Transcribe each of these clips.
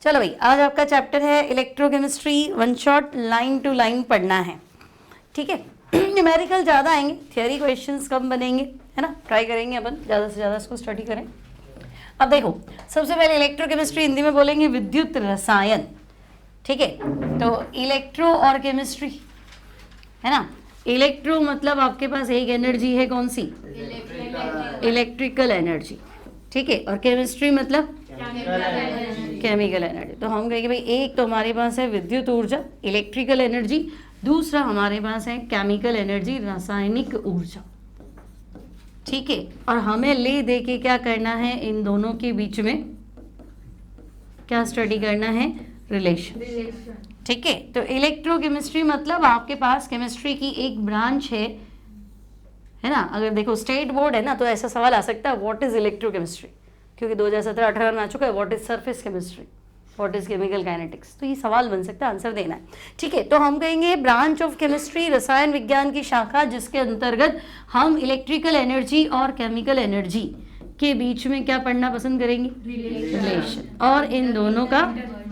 चलो भाई, आज आपका चैप्टर है electrochemistry, one shot line to line पढ़ना है, ठीक है। न्यूमेरिकल ज़्यादा आएंगे, थियोरी क्वेश्चंस कम बनेंगे, है ना। ट्राई करेंगे अपन ज़्यादा से ज़्यादा इसको स्टडी करें। अब देखो, सबसे पहले इलेक्ट्रोकेमिस्ट्री हिंदी में बोलेंगे विद्युत रसायन, ठीक है। तो इलेक्ट्रो और केमिस्ट्री, है ना। इलेक्ट्रो मतलब आपके पास एक एनर्जी है, कौन सी? इलेक्ट्रिकल एनर्जी, ठीक है। और केमिस्ट्री मतलब केमिकल एनर्जी। तो हम कहेंगे भाई एक तो हमारे पास है विद्युत ऊर्जा, इलेक्ट्रिकल एनर्जी, दूसरा हमारे पास है केमिकल एनर्जी, रासायनिक ऊर्जा, ठीक है। और हमें ले दे के क्या करना है, इन दोनों के बीच में क्या स्टडी करना है, रिलेशन, ठीक है। तो इलेक्ट्रोकेमिस्ट्री मतलब आपके पास केमिस्ट्री की एक ब्रांच है ना। अगर देखो स्टेट बोर्ड है ना, तो ऐसा सवाल आ सकता है व्हाट इज इलेक्ट्रोकेमिस्ट्री, क्योंकि 2017-18 में आ चुका है what is surface chemistry, what is chemical kinetics. तो ये सवाल बन सकता है, आंसर देना है, ठीक है। तो हम कहेंगे ब्रांच ऑफ केमिस्ट्री, रसायन विज्ञान की शाखा, जिसके अंतर्गत हम इलेक्ट्रिकल एनर्जी और केमिकल एनर्जी के बीच में क्या पढ़ना पसंद करेंगे, रिलेशन, और इन दोनों का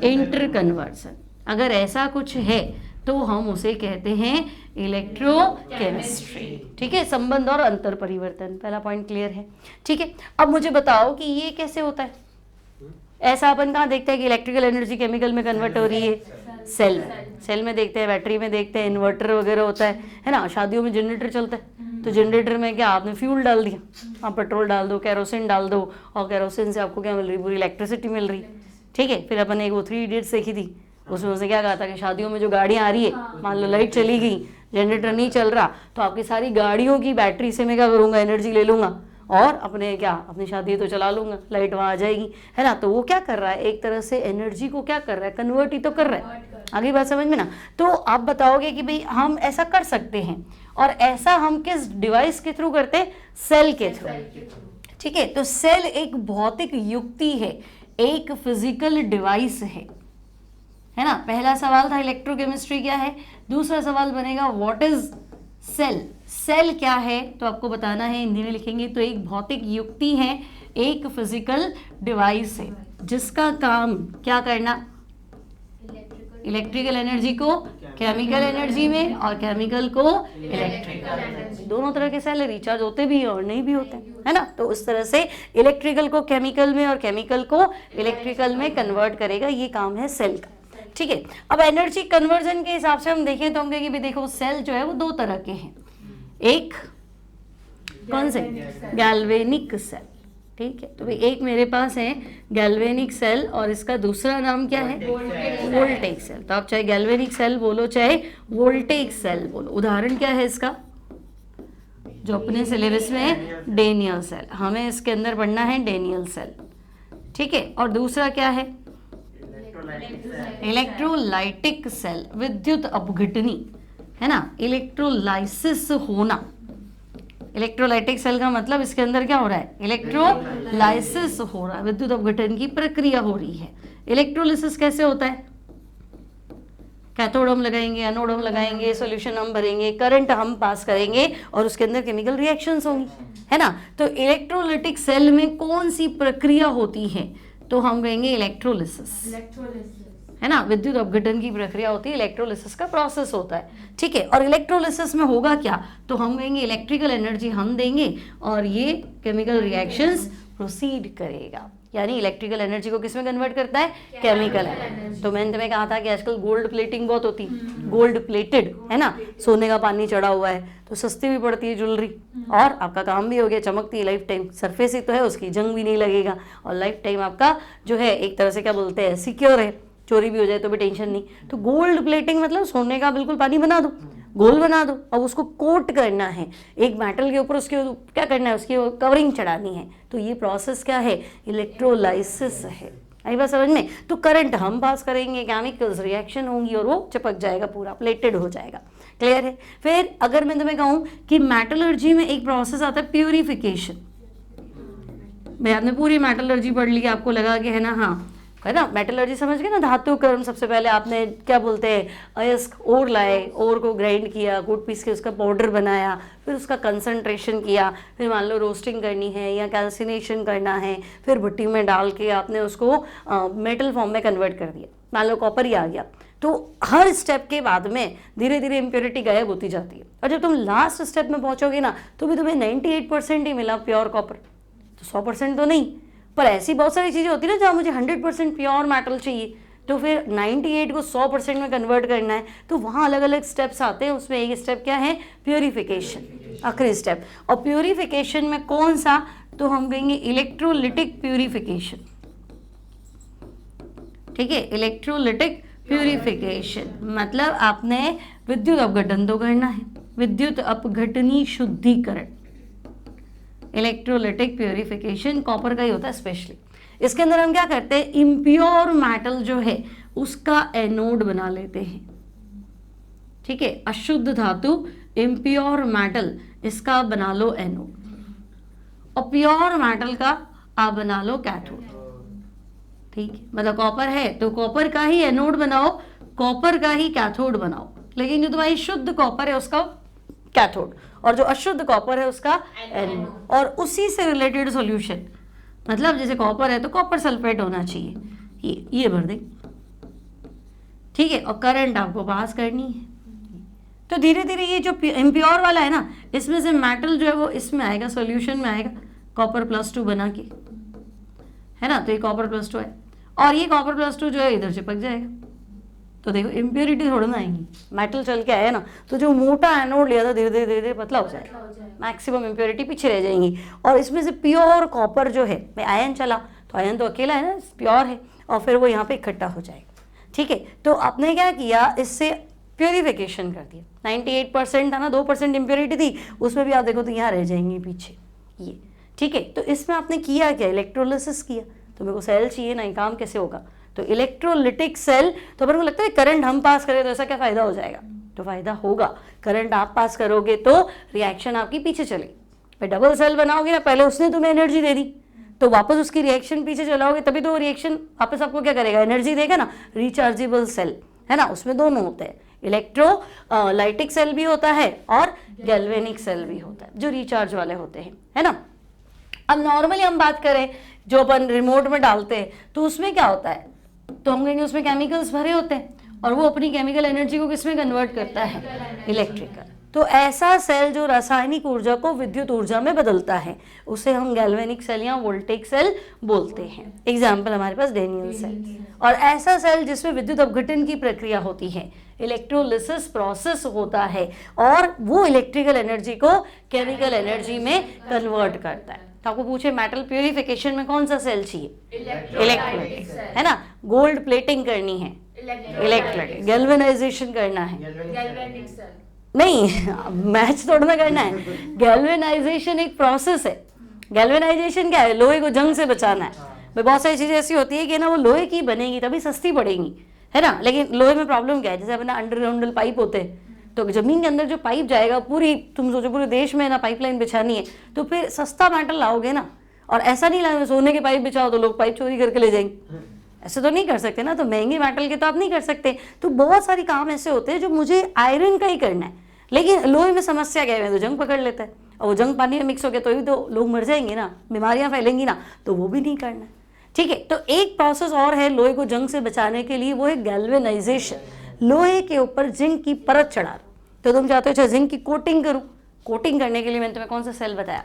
इंटर कन्वर्सन। अगर ऐसा कुछ है तो हम उसे कहते हैं इलेक्ट्रोकेमिस्ट्री, ठीक है। संबंध और अंतर परिवर्तन, पहला पॉइंट क्लियर है, ठीक है। अब मुझे बताओ कि ये कैसे होता है। ऐसा अपन कहाँ देखते हैं कि इलेक्ट्रिकल एनर्जी केमिकल में कन्वर्ट हो रही है, सेल में देखते हैं, बैटरी में देखते हैं, इन्वर्टर वगैरह होता है ना। शादियों में जनरेटर चलता है, तो जनरेटर में क्या आपने फ्यूल डाल दिया, आप पेट्रोल डाल दो, केरोसिन डाल दो, और केरोसिन से आपको क्या मिल रही, पूरी इलेक्ट्रिसिटी मिल रही, ठीक है। फिर अपन एक वो 3 इडियट्स देखी थी, उसमें उसे क्या कहा था कि शादियों में जो गाड़ियाँ आ रही है, मान लो लाइट चली गई, जनरेटर नहीं चल रहा, तो आपकी सारी गाड़ियों की बैटरी से मैं क्या करूँगा, एनर्जी ले लूँगा और अपनी शादी तो चला लूँगा, लाइट वहाँ आ जाएगी, है ना। तो वो क्या कर रहा है, एक तरह से एनर्जी को क्या कर रहा है, कन्वर्ट ही तो कर रहा है। आगे बात समझ में ना। तो आप बताओगे कि भाई हम ऐसा कर सकते हैं, और ऐसा हम किस डिवाइस के थ्रू करते हैं, सेल के थ्रू, ठीक है। तो सेल एक भौतिक युक्ति है, एक फिजिकल डिवाइस है ना। पहला सवाल था इलेक्ट्रोकेमिस्ट्री क्या है, दूसरा सवाल बनेगा व्हाट इज सेल। सेल क्या है तो आपको बताना है, हिंदी में लिखेंगे तो एक भौतिक युक्ति है, एक फिजिकल डिवाइस है, जिसका काम क्या करना, इलेक्ट्रिकल एनर्जी को केमिकल एनर्जी में और केमिकल को इलेक्ट्रिकल एनर्जी। दोनों तरह के सेल रिचार्ज होते भी हैं और नहीं भी होते हैं, है ना। तो उस तरह से इलेक्ट्रिकल को केमिकल में और केमिकल को इलेक्ट्रिकल में कन्वर्ट करेगा, ये काम है सेल का, ठीक है। अब एनर्जी कन्वर्जन के हिसाब से हम देखें तो हम कहेंगे भी देखो सेल जो है वो 2 तरह के हैं, एक कौन से, गैल्वेनिक सेल, ठीक है। तो भाई एक मेरे पास है गैल्वेनिक सेल, और इसका दूसरा नाम क्या है, वोल्टेक सेल। तो आप चाहे गैल्वेनिक सेल बोलो चाहे वोल्टेक सेल बोलो। उदाहरण क्या है इसका, जो अपने सिलेबस में है डेनियल सेल, हमें इसके अंदर पढ़ना है डेनियल सेल, ठीक है। और दूसरा क्या है, इलेक्ट्रोलाइटिक सेल, विद्युत अपघटनी, है ना, इलेक्ट्रोलाइसिस होना। इलेक्ट्रोलाइटिक सेल का मतलब इसके अंदर क्या हो रहा है, इलेक्ट्रोलाइसिस हो रहा है, विद्युत अपघटन की प्रक्रिया हो रही है। इलेक्ट्रोलिसिस कैसे होता है, कैथोड हम लगाएंगे, एनोड हम लगाएंगे, सॉल्यूशन हम भरेंगे, करंट हम पास करेंगे और उसके अंदर केमिकल रिएक्शंस होंगी, है ना। तो इलेक्ट्रोलाइटिक सेल में कौन सी प्रक्रिया होती है, तो हम कहेंगे इलेक्ट्रोलिसिस, है ना। विद्युत अपघटन की प्रक्रिया होती है, इलेक्ट्रोलिसिस का प्रोसेस होता है, ठीक है। और इलेक्ट्रोलिसिस में होगा क्या, तो हम कहेंगे इलेक्ट्रिकल एनर्जी हम देंगे और ये केमिकल रिएक्शंस प्रोसीड करेगा, यानी इलेक्ट्रिकल एनर्जी को किसमें कन्वर्ट करता है, केमिकल एनर्जी। तो मैंने तुम्हें कहा था कि आजकल गोल्ड प्लेटिंग बहुत होती है, गोल्ड प्लेटेड, है ना, सोने का पानी चढ़ा हुआ है, तो सस्ती भी पड़ती है ज्वेलरी, और आपका काम भी हो गया, चमकती है लाइफ टाइम, सरफेस ही तो है उसकी, जंग भी नहीं लगेगा, और लाइफ टाइम आपका जो है एक तरह से क्या बोलते हैं, सिक्योर है, चोरी भी हो जाए तो भी टेंशन नहीं। तो गोल्ड प्लेटिंग मतलब सोने का बिल्कुल पानी बना दो, गोल बना दो, अब उसको कोट करना है एक मेटल के ऊपर, उसके क्या करना है, उसकी कवरिंग चढ़ानी है। तो ये प्रोसेस क्या है, इलेक्ट्रोलाइसिस है। आई बात समझ में। तो करंट हम पास करेंगे, केमिकल्स रिएक्शन होंगी और वो चिपक जाएगा, पूरा प्लेटेड हो जाएगा, क्लियर है। फिर अगर मैं तुम्हें कहूँ कि मेटलर्जी में एक प्रोसेस आता है प्यूरिफिकेशन, भाई आपने पूरी मेटलर्जी पढ़ ली, आपको लगा कि है ना, हाँ है ना। मेटलर्जी समझ गए ना, धातु कर्म। सबसे पहले आपने क्या बोलते हैं, अयस्क ओर लाए, ओर को ग्राइंड किया, गुड़ पीस के उसका पाउडर बनाया, फिर उसका कंसंट्रेशन किया, फिर मान लो रोस्टिंग करनी है या कैल्सिनेशन करना है, फिर भट्टी में डाल के आपने उसको मेटल फॉर्म में कन्वर्ट कर दिया, मान लो कॉपर ही आ गया। तो हर स्टेप के बाद में धीरे धीरे इम्प्योरिटी गायब होती जाती है, और जब तुम लास्ट स्टेप में पहुंचोगे ना तो भी तुम्हें 98% ही मिला प्योर कॉपर, तो 100% तो नहीं। पर ऐसी बहुत सारी चीज़ें होती है ना जहाँ मुझे 100% प्योर मेटल चाहिए, तो फिर 98 को 100% में कन्वर्ट करना है, तो वहाँ अलग अलग स्टेप्स आते हैं। उसमें एक स्टेप क्या है, प्योरीफिकेशन, आखिरी स्टेप। और प्योरीफिकेशन में कौन सा, तो हम कहेंगे इलेक्ट्रोलिटिक प्योरीफिकेशन। ठीक है, इलेक्ट्रोलिटिक प्योरीफिकेशन मतलब आपने विद्युत अपघटन तो करना है, विद्युत अपघटनी शुद्धिकरण, इलेक्ट्रोलिटिक प्योरीफिकेशन कॉपर का ही होता है स्पेशली। इसके अंदर हम क्या करते हैं, इम्प्योर मेटल जो है उसका एनोड बना लेते हैं। ठीक है, अशुद्ध धातु इम्प्योर मेटल, इसका बना लो एनोड, और प्योर मेटल का आप बना लो कैथोड। ठीक है, मतलब कॉपर है तो कॉपर का ही एनोड बनाओ, कॉपर का ही कैथोड बनाओ, लेकिन जो तुम्हारी शुद्ध कॉपर है उसका कैथोड, और जो अशुद्ध कॉपर है उसका एनोड। और उसी से रिलेटेड सॉल्यूशन, मतलब जैसे कॉपर है तो कॉपर सल्फेट होना चाहिए, ये भर दे। ठीक है, और करंट आपको पास करनी है। तो धीरे धीरे ये जो इम्प्योर वाला है ना, इसमें से मेटल जो है वो इसमें आएगा, सॉल्यूशन में आएगा, कॉपर +2 बना के, है ना। तो ये कॉपर +2 है, और ये कॉपर +2 जो है इधर चिपक जाएगा। तो देखो इम्प्योरिटी थोड़ा ना आएंगी, मेटल चल के आया ना, तो जो मोटा एनोड लिया था धीरे धीरे धीरे धीरे पतला हो जाएगा, मैक्सिमम इम्प्योरिटी पीछे रह जाएंगी। और इसमें से प्योर कॉपर जो है, आयन चला तो आयन तो अकेला है ना, प्योर है, और फिर वो यहाँ पे इकट्ठा हो जाएगा। ठीक है, तो आपने क्या किया, इससे प्योरीफिकेशन कर दिया। 98% था ना, 2% इम्प्योरिटी थी, उसमें भी आप देखो तो यहाँ रह जाएंगी पीछे ये। ठीक है, तो इसमें आपने किया क्या, इलेक्ट्रोलिसिस किया। तो मेरे को सेल चाहिए ना, ये काम कैसे होगा, तो इलेक्ट्रोलिटिक सेल। तो अपन को लगता है करंट हम पास करें तो ऐसा क्या फ़ायदा हो जाएगा, तो फ़ायदा होगा। करंट आप पास करोगे तो रिएक्शन आपकी पीछे चलेगी। भाई डबल सेल बनाओगे ना, पहले उसने तुम्हें एनर्जी दे दी, तो वापस उसकी रिएक्शन पीछे चलाओगे तभी तो रिएक्शन वापस आपको क्या करेगा, एनर्जी देगा ना। रिचार्जेबल सेल है ना, उसमें दोनों होते हैं, इलेक्ट्रोलाइटिक सेल भी होता है और गैल्वेनिक सेल भी होता है, जो रिचार्ज वाले होते हैं, है ना। अब नॉर्मली हम बात करें जो अपन रिमोट में डालते हैं, तो उसमें क्या होता है, तो हम कहेंगे उसमें केमिकल्स भरे होते हैं, और वो अपनी केमिकल एनर्जी को किसमें कन्वर्ट करता है, इलेक्ट्रिकल। तो ऐसा सेल जो रासायनिक ऊर्जा को विद्युत ऊर्जा में बदलता है, उसे हम गैल्वेनिक सेल या वोल्टेक सेल बोलते हैं। एग्जाम्पल हमारे पास डेनियल सेल। और ऐसा सेल जिसमें विद्युत अपघटन की प्रक्रिया होती है, इलेक्ट्रोलिसिस प्रोसेस होता है, और वो इलेक्ट्रिकल एनर्जी को केमिकल एनर्जी में कन्वर्ट करता है। तो आपको पूछे मेटल प्योरीफिकेशन में कौन सा सेल चाहिए, इलेक्ट्रोलिटिक, है ना। गोल्ड प्लेटिंग करनी है, इलेक्ट्रोलिटिक। गैल्वेनाइजेशन करना है, गैल्वेनिक सेल। नहीं मैच थोड़ा करना है। गैल्वेनाइजेशन एक प्रोसेस है। गैल्वेनाइजेशन क्या है, लोहे को जंग से बचाना है। भाई बहुत सारी चीज़ें ऐसी होती है कि ना वो लोहे की बनेगी तभी सस्ती पड़ेगी, है ना। लेकिन लोहे में प्रॉब्लम क्या है, जैसे अपना अंडरग्राउंड पाइप होते हैं, तो जमीन के अंदर जो पाइप जाएगा, पूरी तुम सोचो पूरे देश में ना पाइपलाइन बिछानी है, तो फिर सस्ता मेटल लाओगे ना। और ऐसा नहीं लाओगे सोने के पाइप बिछाओ तो लोग पाइप चोरी करके ले जाएंगे, ऐसे तो नहीं कर सकते ना। तो महंगे मेटल के तो आप नहीं कर सकते। तो बहुत सारे काम ऐसे होते हैं जो मुझे आयरन का ही करना है, लेकिन लोहे में समस्या क्या है, तो जंग पकड़ लेता है, और वो जंग पानी में मिक्स हो गया तो भी तो लोग मर जाएंगे ना, बीमारियां फैलेंगी ना, तो वो भी नहीं करना है। ठीक है, तो एक प्रोसेस और है लोहे को जंग से बचाने के लिए, वो है गैल्वेनाइजेशन। लोहे के ऊपर जिंक की परत चढ़ा दो, तो तुम चाहते हो अच्छा जिंक की कोटिंग करूँ, कोटिंग करने के लिए मैंने तुम्हें कौन सा सेल बताया,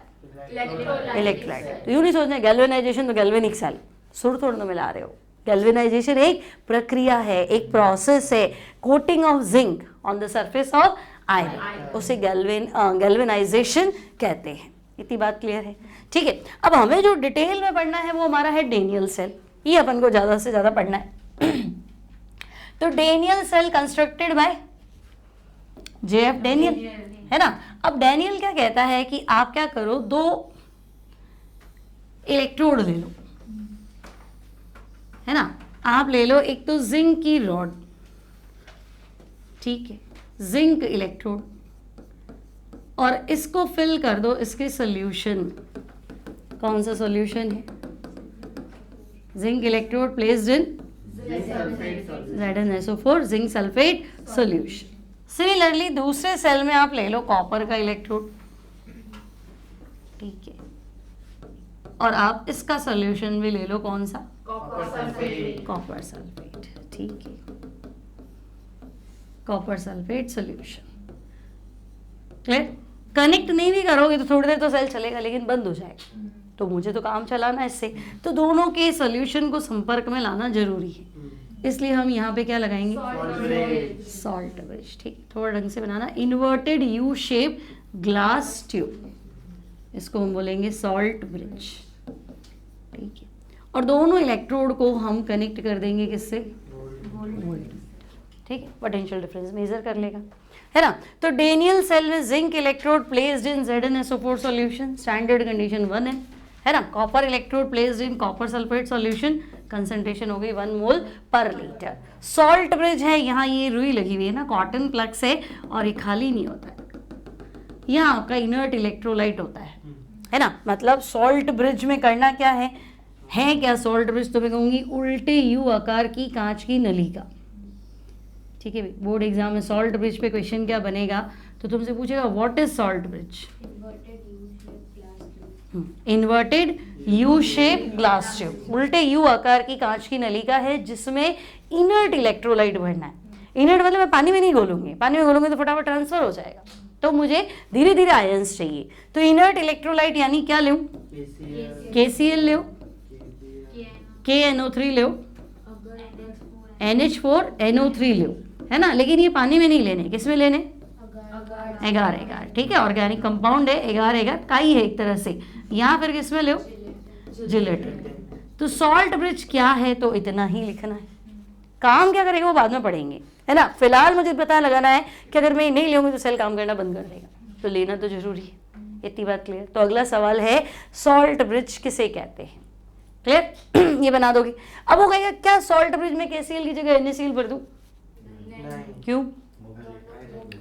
इलेक्ट्रोलाइट। तो यूँ नहीं सोचना गैल्वेनाइजेशन तो गैल्वेनिक सेल, सुर थोड़ा तो मिला रहे हो। गैल्वेनाइजेशन एक प्रक्रिया है, एक प्रोसेस है, coating of zinc on the surface of iron, उसे गैल्वेनाइजेशन कहते हैं। इतनी बात क्लियर है, ठीक है। अब हमें जो डिटेल में पढ़ना है वो हमारा है डेनियल सेल, ये अपन को ज़्यादा से ज़्यादा पढ़ना है। तो Daniell cell constructed by JF Daniell, है ना। अब डेनियल क्या कहता है कि आप क्या करो, 2 इलेक्ट्रोड ले लो, है ना। आप ले लो एक तो जिंक की रॉड, ठीक है, जिंक इलेक्ट्रोड, और इसको फिल कर दो इसके सॉल्यूशन में। कौन सा सॉल्यूशन है, zinc electrode placed in ZnSO4 zinc sulphate solution. Similarly दूसरे सेल में आप ले लो कॉपर का इलेक्ट्रोड, ठीक है, और आप इसका सोल्यूशन भी ले लो, कौन सा? कॉपर सल्फेट, ठीक है, copper sulphate solution. Clear? Connect नहीं भी करोगे तो थोड़ी देर तो सेल चलेगा लेकिन बंद हो जाएगा, तो मुझे तो काम चलाना है इससे, तो दोनों के सोल्यूशन को संपर्क में लाना जरूरी है, इसलिए हम यहाँ पे क्या लगाएंगे? Salt bridge. ठीक है, थोड़ा ढंग से बनाना। Inverted U shape glass tube, इसको हम बोलेंगे सॉल्ट ब्रिज, ठीक है, और दोनों इलेक्ट्रोड को हम कनेक्ट कर देंगे किससे? वोल्ट, ठीक है, पोटेंशियल डिफरेंस मेजर कर लेगा, है ना। तो डेनियल सेल में zinc electrode placed in ZnSO4 solution, standard condition 1 है ना। Copper electrode placed in copper sulphate solution, concentration हो गई 1 मोल पर लीटर। सॉल्ट ब्रिज है, यहाँ ये रुई लगी हुई है ना, कॉटन प्लग्स है और ये खाली नहीं होता है, यहाँ आपका इनर्ट इलेक्ट्रोलाइट होता है ना। मतलब सॉल्ट ब्रिज में करना क्या है क्या सॉल्ट ब्रिज? तो मैं कहूँगी उल्टे यू आकार की कांच की नली का, ठीक है। बोर्ड एग्जाम में सॉल्ट ब्रिज पे क्वेश्चन क्या बनेगा, तो तुमसे पूछेगा what is salt bridge? Inverted U shape glass tube, उल्टे यू आकार की कांच की नली का है जिसमें इनर्ट इलेक्ट्रोलाइट भरना है। इनर्ट मतलब मैं पानी में नहीं घोलूंगी, पानी में घोलूंगी तो फटाफट ट्रांसफर हो जाएगा, तो मुझे धीरे धीरे आयंस चाहिए। तो इनर्ट इलेक्ट्रोलाइट यानी क्या लूं? KCl लो, KNO3 लो, NH4NO3 लो, है ना। लेकिन ये पानी में नहीं लेने, किस में लेने? एगार एगार, ठीक है, ऑर्गेनिक कंपाउंड है, एगार एगार काई है एक तरह से, यहाँ फिर किस में लो? जिलेटिन। तो सॉल्ट ब्रिज क्या है, तो इतना ही लिखना है। काम क्या करेगा वो बाद में पढ़ेंगे, है ना। फिलहाल मुझे पता लगाना है कि अगर मैं नहीं लूँगी तो सेल काम करना बंद कर देगा, तो लेना तो जरूरी है, इतनी बात क्लियर। तो अगला सवाल है सॉल्ट ब्रिज किसे कहते हैं? क्लियर? ये बना दोगे। अब वो कहेगा क्या सॉल्ट ब्रिज में KCl की जगह NaCl भर दूं? क्यों?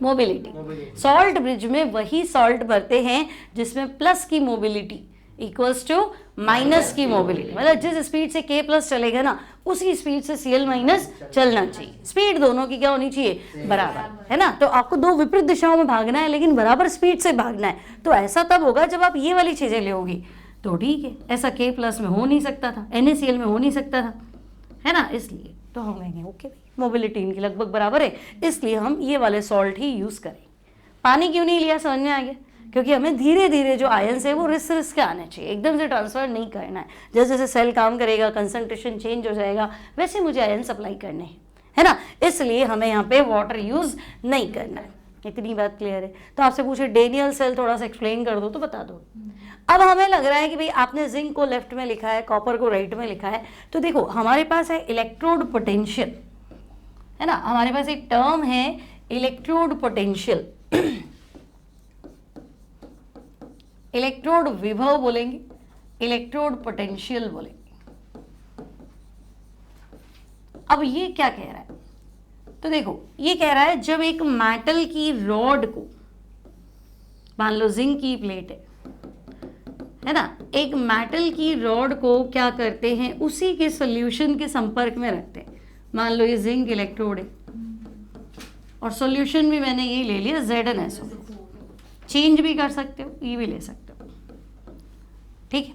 मोबिलिटी। सॉल्ट ब्रिज में वही सॉल्ट भरते हैं जिसमें प्लस की मोबिलिटी इक्वल्स टू माइनस की मोबिलिटी, मतलब जिस स्पीड से K प्लस चलेगा ना उसी स्पीड से Cl माइनस चलना चाहिए। स्पीड दोनों की क्या होनी चाहिए? बराबर, है ना। तो आपको दो विपरीत दिशाओं में भागना है लेकिन बराबर स्पीड से भागना है, तो ऐसा तब होगा जब आप ये वाली चीजें लोगी, तो ठीक है। ऐसा K प्लस में हो नहीं सकता था, NaCl में हो नहीं सकता था, है ना। इसलिए तो हम कहेंगे ओके भाई मोबिलिटी इनकी लगभग बराबर है, इसलिए हम ये वाले सॉल्ट ही यूज करें। पानी क्यों नहीं लिया, समझ में आ गया? क्योंकि हमें धीरे धीरे जो आयंस है वो रिस्क के आने चाहिए, एकदम से ट्रांसफर नहीं करना है। जैसे जैसे सेल काम करेगा, कंसंट्रेशन चेंज हो जाएगा, वैसे मुझे आयन सप्लाई करने हैं, है ना। इसलिए हमें यहाँ पे वाटर यूज नहीं करना है, इतनी बात क्लियर है। तो आपसे पूछे डेनियल सेल थोड़ा सा एक्सप्लेन कर दो तो बता दो। अब हमें लग रहा है कि भाई आपने जिंक को लेफ्ट में लिखा है, कॉपर को राइट में लिखा है, तो देखो हमारे पास है इलेक्ट्रोड पोटेंशियल, है ना। हमारे पास एक टर्म है इलेक्ट्रोड पोटेंशियल, इलेक्ट्रोड विभव बोलेंगे, इलेक्ट्रोड पोटेंशियल बोलेंगे। अब ये क्या कह रहा है, तो देखो ये कह रहा है जब एक मेटल की रॉड को, मान लो जिंक की प्लेट है ना, एक मेटल की रॉड को क्या करते हैं, उसी के सॉल्यूशन के संपर्क में रखते हैं। मान लो ये जिंक इलेक्ट्रोड है और सॉल्यूशन भी मैंने ये ले लिया ZnSO, चेंज भी कर सकते हो, ये भी ले सकते हो, ठीक है।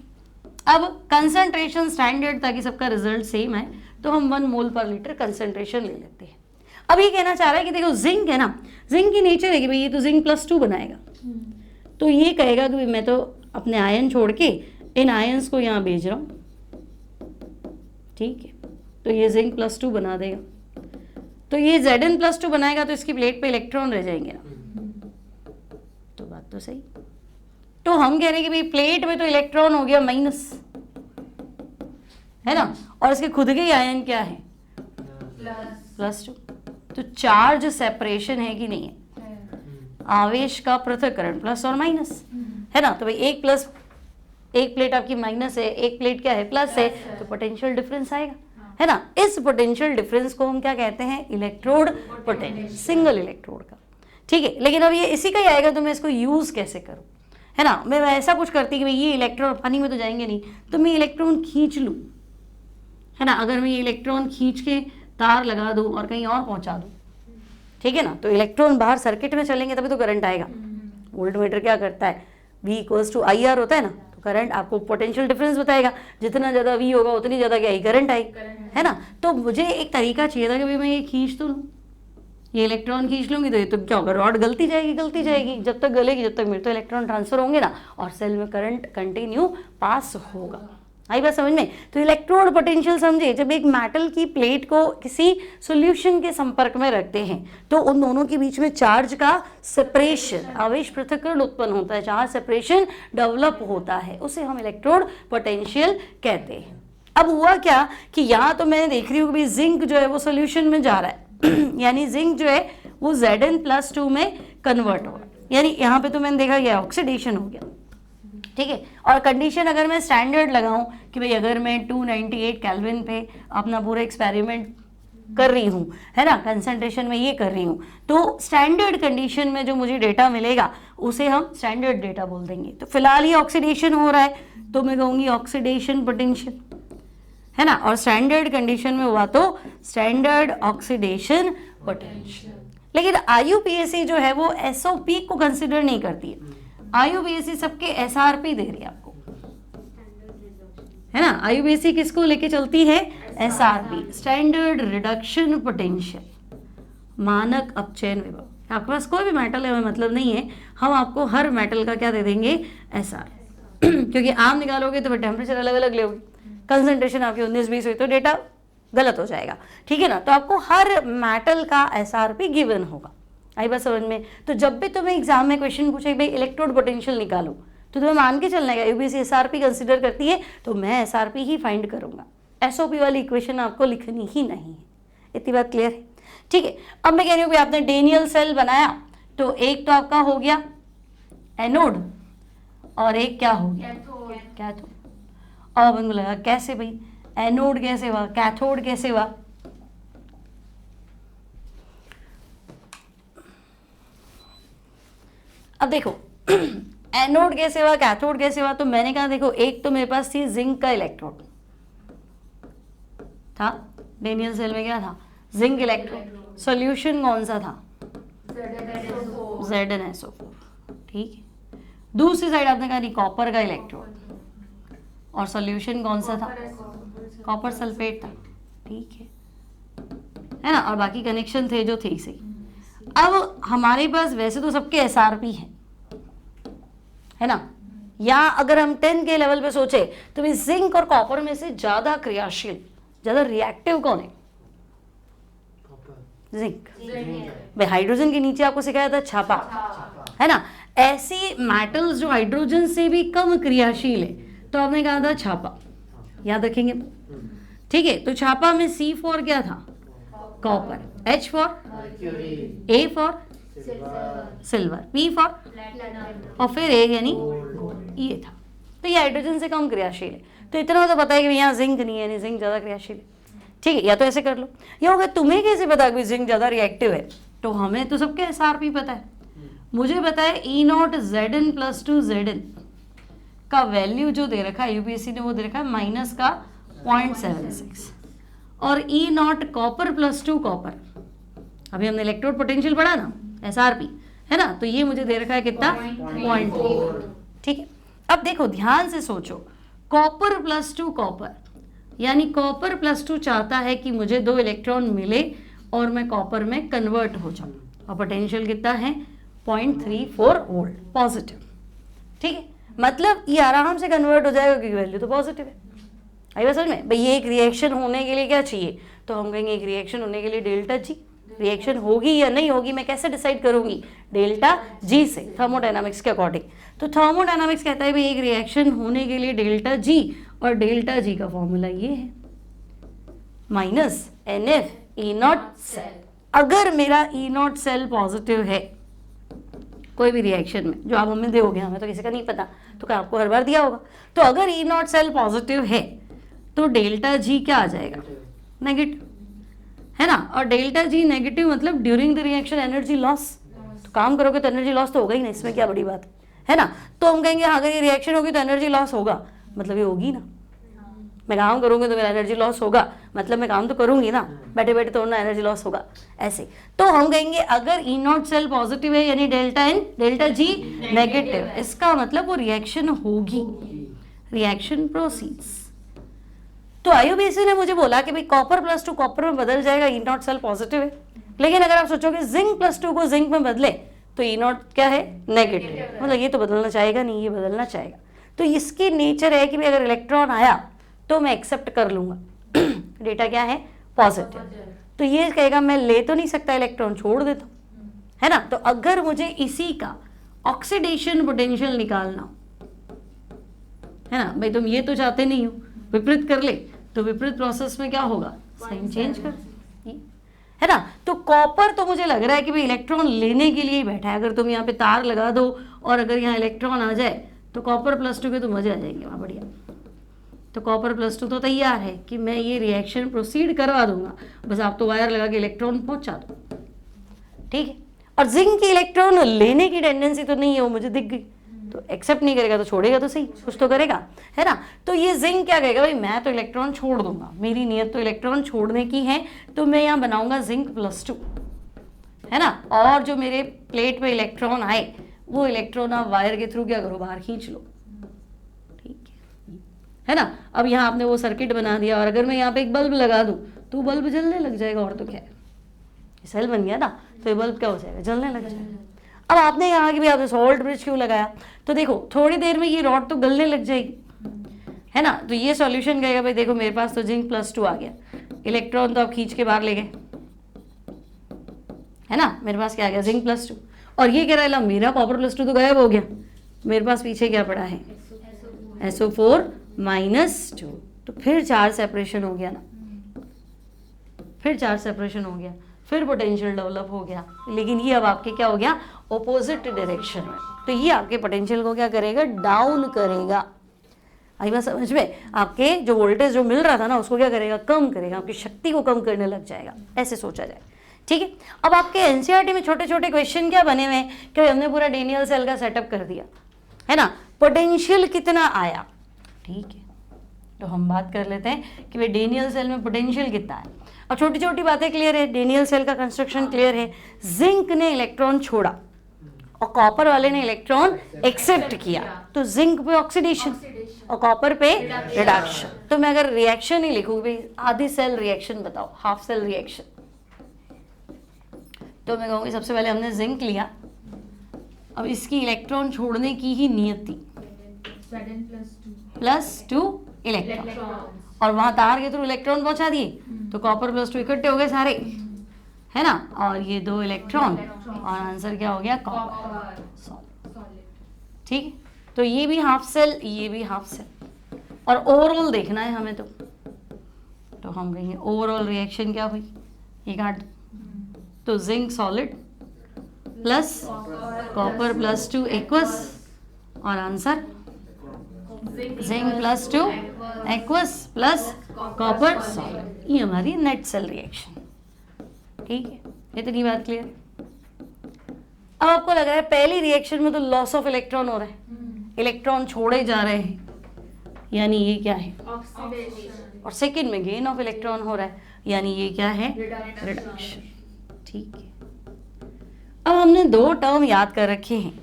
अब कंसंट्रेशन स्टैंडर्ड ताकि सबका रिजल्ट सेम है, तो हम 1 मोल पर लीटर कंसंट्रेशन ले लेते हैं। अब ये कहना चाह रहा है कि देखो जिंक है ना, जिंक की नेचर है कि भाई ये तो जिंक +2 बनाएगा, तो ये कहेगा कि भाई मैं तो अपने आयन छोड़ के इन आयन्स को यहाँ भेज रहा हूँ, ठीक है, तो ये जिंक +2 बना देगा। तो ये Zn+2 बनाएगा तो इसकी प्लेट पे इलेक्ट्रॉन रह जाएंगे ना, तो बात तो सही। तो हम कह रहे हैं कि भाई प्लेट में तो इलेक्ट्रॉन हो गया माइनस, है ना, और इसके खुद के आयन क्या है? +2। तो चार्ज सेपरेशन है कि नहीं है? आवेश का पृथक्करण, प्लस और माइनस, है ना। तो भाई एक प्लेट आपकी माइनस है, एक प्लेट क्या है? प्लस है, तो पोटेंशियल डिफरेंस आएगा, है ना। इस पोटेंशियल डिफरेंस को हम क्या कहते हैं? इलेक्ट्रोड पोटेंशियल, सिंगल इलेक्ट्रोड का, ठीक है। लेकिन अब ये इसी का ही आएगा, तो मैं इसको यूज कैसे करूं, है ना। मैं ऐसा कुछ करती कि भाई ये इलेक्ट्रॉन पानी में तो जाएंगे नहीं, तो मैं इलेक्ट्रॉन खींच लूं, है ना, अगर मैं ये इलेक्ट्रॉन खींच के तार लगा दूं और कहीं और पहुंचा दूं, ठीक है ना, तो इलेक्ट्रॉन बाहर सर्किट में चलेंगे तभी तो करंट आएगा। वोल्टमीटर क्या करता है, V = IR होता है ना, तो करंट आपको पोटेंशियल डिफरेंस बताएगा, जितना ज़्यादा V होगा उतनी ज़्यादा क्या ही करंट आएगी, है ना। तो मुझे एक तरीका चाहिए था कि भाई मैं ये खींच तो लूँ, ये इलेक्ट्रॉन खींच लूँगी तो ये तो क्या होगा, रॉड गलती जाएगी, जब तक गलेगी जब तक मेरे तो इलेक्ट्रॉन ट्रांसफर होंगे ना, और सेल में करंट कंटिन्यू पास होगा। आई बात समझ में। तो इलेक्ट्रोड पोटेंशियल समझे, जब एक मेटल की प्लेट को किसी सॉल्यूशन के संपर्क में रखते हैं तो उन दोनों के बीच में चार्ज का सेपरेशन, आवेश पृथक्करण उत्पन्न होता है, चार्ज सेपरेशन डेवलप होता है, उसे हम इलेक्ट्रोड पोटेंशियल कहते हैं। अब हुआ क्या कि यहाँ तो मैं देख रही हूँ कि जिंक जो है वो सॉल्यूशन में जा रहा है यानी जिंक जो है वो Zn+2 में कन्वर्ट हो रहा है, यानी यहाँ पे तो मैंने देखा गया ऑक्सीडेशन हो गया, ठीक है। और कंडीशन अगर मैं स्टैंडर्ड लगाऊं कि भाई अगर मैं 298 केल्विन पे अपना पूरा एक्सपेरिमेंट कर रही हूँ, है ना, कंसंट्रेशन में ये कर रही हूँ, तो स्टैंडर्ड कंडीशन में जो मुझे डेटा मिलेगा उसे हम स्टैंडर्ड डेटा बोल देंगे। तो फिलहाल ये ऑक्सीडेशन हो रहा है तो मैं कहूँगी ऑक्सीडेशन पोटेंशियल, है ना, और स्टैंडर्ड कंडीशन में हुआ तो स्टैंडर्ड ऑक्सीडेशन पोटेंशियल। लेकिन IUPAC जो है वो SOP को कंसिडर नहीं करती है, IUPAC सबके SRP दे रही है आपको, है ना। IUPAC किसको लेके चलती है, SRP, स्टैंडर्ड रिडक्शन पोटेंशियल, मानक अपचयन विभव। आपके पास कोई भी मेटल है मतलब नहीं है, हम आपको हर मेटल का क्या दे देंगे, SR क्योंकि आम निकालोगे तो टेम्परेचर अलग अलग लोगे, कंसंट्रेशन आपकी 19-20 हुई तो डेटा गलत हो जाएगा, ठीक है ना। तो आपको हर मेटल का SRP गिवन होगा। आई बात समझ में। तो जब भी तुम्हें एग्जाम में क्वेश्चन पूछे भाई इलेक्ट्रोड पोटेंशियल निकालो तो तुम्हें मान के चलना है IUPAC SRP कंसिडर करती है तो मैं SRP ही फाइंड करूंगा, SOP वाली इक्वेशन आपको लिखनी ही नहीं है। इतनी बात क्लियर है, ठीक है। अब मैं कह रही हूँ भाई आपने डेनियल सेल बनाया तो एक तो आपका हो गया एनोड और एक क्या हो गया, कैथोड। अब अपन को लगा कैसे भाई, एनोड कैसे हुआ, कैथोड कैसे हुआ, अब देखो एनोड कैसे हुआ, कैथोड कैसे हुआ। तो मैंने कहा देखो एक तो मेरे पास थी जिंक का इलेक्ट्रोड था, डेनियल सेल में क्या था, जिंक इलेक्ट्रोड, सॉल्यूशन कौन सा था, ZnSO4, ठीक है। दूसरी साइड आपने कहा नहीं कॉपर का इलेक्ट्रोड और सॉल्यूशन कौन सा था, कॉपर सल्फेट था, ठीक है ना, और बाकी कनेक्शन थे जो थे ही सही। अब हमारे पास वैसे तो सबके SRP है ना, या अगर हम 10 के लेवल पे सोचे तो भी जिंक और कॉपर में से ज्यादा क्रियाशील, ज्यादा रिएक्टिव कौन है, जिंक। भाई हाइड्रोजन के नीचे आपको सिखाया था छापा, है ना। ऐसी मेटल्स जो हाइड्रोजन से भी कम क्रियाशील है तो आपने कहा था छापा, याद रखेंगे, ठीक है। तो छापा में C4 क्या था, copper, H for A for silver, P for और फिर A यानी ये था। तो ये हाइड्रोजन से कम क्रियाशील है, तो इतना तो पता है कि यहाँ जिंक नहीं है, जिंक ज्यादा क्रियाशील है, ठीक है। या तो ऐसे कर लो, या होगा तुम्हें कैसे पता कि जिंक ज्यादा रिएक्टिव है, तो हमें तो सबके SRP पता है। मुझे पता है E0 Zn+2 Zn का वैल्यू जो दे रखा है UPSC ने वो दे रखा है माइनस का 0.76 और E0 कॉपर +2 कॉपर, अभी हमने इलेक्ट्रोड पोटेंशियल पढ़ा ना SRP, है ना, तो ये मुझे दे रखा है कितना 0.3, ठीक है। अब देखो ध्यान से सोचो, कॉपर +2 कॉपर यानी कॉपर +2 चाहता है कि मुझे 2 इलेक्ट्रॉन मिले और मैं कॉपर में कन्वर्ट हो जाऊं, और पोटेंशियल कितना है 0.34 वोल्ट पॉजिटिव, ठीक है। मतलब ये आराम से कन्वर्ट हो जाएगा क्योंकि वैल्यू तो पॉजिटिव है। आई बात समझ में। भाई ये एक रिएक्शन होने के लिए क्या चाहिए, तो हम कहेंगे एक रिएक्शन होने के लिए डेल्टा जी, रिएक्शन होगी या नहीं होगी मैं कैसे डिसाइड करूंगी, डेल्टा जी से, थर्मोडायनामिक्स के अकॉर्डिंग। तो थर्मोडायनामिक्स कहता है भाई एक रिएक्शन होने के लिए डेल्टा जी, और डेल्टा जी का फॉर्मूला ये है -NF E0 सेल। अगर मेरा E0 सेल पॉजिटिव है कोई भी रिएक्शन में, जो आप हमें दोगे, हमें तो किसी का नहीं पता, तो क्या आपको हर बार दिया होगा, तो अगर E0 सेल पॉजिटिव है तो डेल्टा जी क्या आ जाएगा, नेगेटिव, है ना। और डेल्टा जी नेगेटिव मतलब during the reaction energy loss, तो काम करोगे तो एनर्जी लॉस तो होगा ही ना, इसमें क्या बड़ी बात है ना। तो हम कहेंगे अगर ये रिएक्शन होगी तो एनर्जी लॉस होगा, मतलब ये होगी ना, मैं काम करूंगी तो मेरा एनर्जी लॉस होगा, मतलब मैं काम तो करूंगी ना, बैठे बैठे तो ना एनर्जी लॉस होगा। ऐसे तो हम कहेंगे अगर ई नॉट सेल पॉजिटिव है यानी delta n delta G negative, इसका मतलब वो रिएक्शन होगी, रिएक्शन प्रोसीड्स। तो आईयूबीएसी ने मुझे बोला कि भाई कॉपर +2 कॉपर में बदल जाएगा, ई नॉट सेल पॉजिटिव है। लेकिन अगर आप सोचोगे जिंक +2 को जिंक में बदले तो ई नॉट क्या है, नेगेटिव, मतलब ये तो बदलना चाहेगा नहीं, ये बदलना चाहेगा। तो इसकी नेचर है कि भाई अगर इलेक्ट्रॉन आया तो मैं एक्सेप्ट कर लूंगा, डेटा क्या है, पॉजिटिव। तो ये कहेगा मैं ले तो नहीं सकता इलेक्ट्रॉन, छोड़ देता हूँ, है ना। तो अगर मुझे इसी का ऑक्सीडेशन पोटेंशियल निकालना है ना, भाई तुम ये तो चाहते नहीं हो विपरीत कर ले, तो विपरीत प्रोसेस में क्या होगा, साइन चेंज कर, है ना। तो कॉपर तो मुझे लग रहा है कि भाई इलेक्ट्रॉन लेने के लिए ही बैठा है। अगर तुम यहाँ पे तार लगा दो और अगर यहाँ इलेक्ट्रॉन आ जाए तो कॉपर +2 के तो मजे आ जाएंगे वहाँ, बढ़िया। तो कॉपर +2 तो तैयार है कि मैं ये रिएक्शन प्रोसीड करवा दूंगा, बस आप तो वायर लगा के इलेक्ट्रॉन पहुंचा दो, ठीक है। और जिंक की इलेक्ट्रॉन लेने की टेंडेंसी तो नहीं है, वो मुझे दिख गई, तो एक्सेप्ट नहीं करेगा तो छोड़ेगा तो सही, कुछ तो करेगा, है ना। तो ये जिंक क्या कहेगा, भाई मैं तो इलेक्ट्रॉन छोड़ दूंगा, मेरी नीयत तो इलेक्ट्रॉन छोड़ने की है, तो मैं यहाँ बनाऊंगा जिंक +2, है ना। और जो मेरे प्लेट पे इलेक्ट्रॉन आए वो इलेक्ट्रॉन आप वायर के थ्रू क्या करो, बाहर खींच लो, ठीक है ना। अब यहाँ आपने वो सर्किट बना दिया, और अगर मैं यहाँ पे एक बल्ब लगा दूं तो बल्ब जलने लग जाएगा, और तो क्या है, सेल बन गया ना, तो ये बल्ब क्या हो जाएगा, जलने लग जाएगा। अब आपने यहाँ कि भी आपने सॉल्ट ब्रिज क्यों लगाया, तो देखो थोड़ी देर में ये रॉड तो गलने लग जाएगी, है ना। तो ये सॉल्यूशन कहेगा भाई देखो मेरे पास तो जिंक +2 आ गया, इलेक्ट्रॉन तो आप खींच के बाहर ले गए, है ना, मेरे पास क्या आ गया, जिंक +2। और ये कह रहा है मेरा कॉपर +2 तो गायब हो गया, मेरे पास पीछे क्या पड़ा है, SO4 -2। तो फिर चार्ज सेपरेशन हो गया ना, फिर चार्ज सेपरेशन हो गया, फिर पोटेंशियल डेवलप हो गया, लेकिन ये अब आपके क्या हो गया, ऑपोजिट डायरेक्शन में। तो ये आपके पोटेंशियल को क्या करेगा, डाउन करेगा। आई बात समझ में, आपके जो वोल्टेज जो मिल रहा था ना उसको क्या करेगा, कम करेगा, आपकी शक्ति को कम करने लग जाएगा, ऐसे सोचा जाए, ठीक है। अब आपके एनसीईआरटी में छोटे छोटे क्वेश्चन क्या बने हुए हैं कि हमने पूरा डेनियल सेल का सेटअप कर दिया, है ना, पोटेंशियल कितना आया, ठीक है। तो हम बात कर लेते हैं कि भाई डेनियल सेल में पोटेंशियल कितना है। और छोटी छोटी बातें क्लियर है, डेनियल सेल का कंस्ट्रक्शन क्लियर है। जिंक ने इलेक्ट्रॉन छोड़ा और कॉपर वाले ने इलेक्ट्रॉन एक्सेप्ट किया, तो जिंक पे ऑक्सीडेशन और कॉपर पे रिडक्शन। तो मैं अगर रिएक्शन ही लिखूँ भाई आधी सेल रिएक्शन बताओ, हाफ सेल रिएक्शन, तो मैं कहूँगी सबसे पहले हमने जिंक लिया, अब इसकी इलेक्ट्रॉन छोड़ने की ही नियत थी, +2 इलेक्ट्रॉन, और वहां तार के थ्रू इलेक्ट्रॉन पहुंचा दिए, तो कॉपर +2 इकट्ठे हो गए सारे, है ना, और ये 2 इलेक्ट्रॉन, और आंसर क्या हो गया, कॉपर सॉलिड, ठीक है। तो ये भी हाफ सेल, ये भी हाफ सेल, और ओवरऑल देखना है हमें, तो हम कहेंगे ओवरऑल रिएक्शन क्या हुई, ये काट, तो zinc solid plus copper +2 aqueous, और answer zinc +2 aqueous plus copper solid, ये हमारी नेट सेल रिएक्शन, ठीक है। इतनी बात क्लियर। अब आपको लग रहा है पहली रिएक्शन में तो लॉस ऑफ इलेक्ट्रॉन हो रहा है, इलेक्ट्रॉन छोड़े जा रहे हैं, यानी ये क्या है, ऑक्सीडेशन, और सेकंड में गेन ऑफ इलेक्ट्रॉन हो रहा है, यानी ये क्या है, रिडक्शन, ठीक है। अब हमने 2 टर्म याद कर रखे हैं,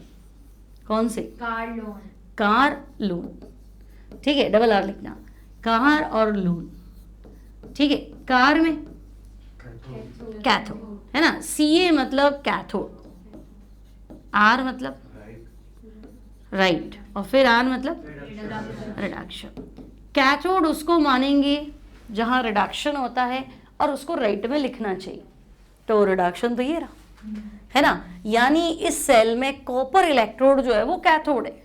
कौन से, कार लून, ठीक है, डबल आर लिखना, कार और लून, ठीक है। कार में कैथोड, है ना, Ca मतलब कैथोड, R मतलब राइट, और फिर R मतलब रिडक्शन। कैथोड उसको मानेंगे जहां रिडक्शन होता है और उसको राइट में लिखना चाहिए, तो रिडक्शन तो ये रहा, है ना, यानी इस सेल में कॉपर इलेक्ट्रोड जो है वो कैथोड है,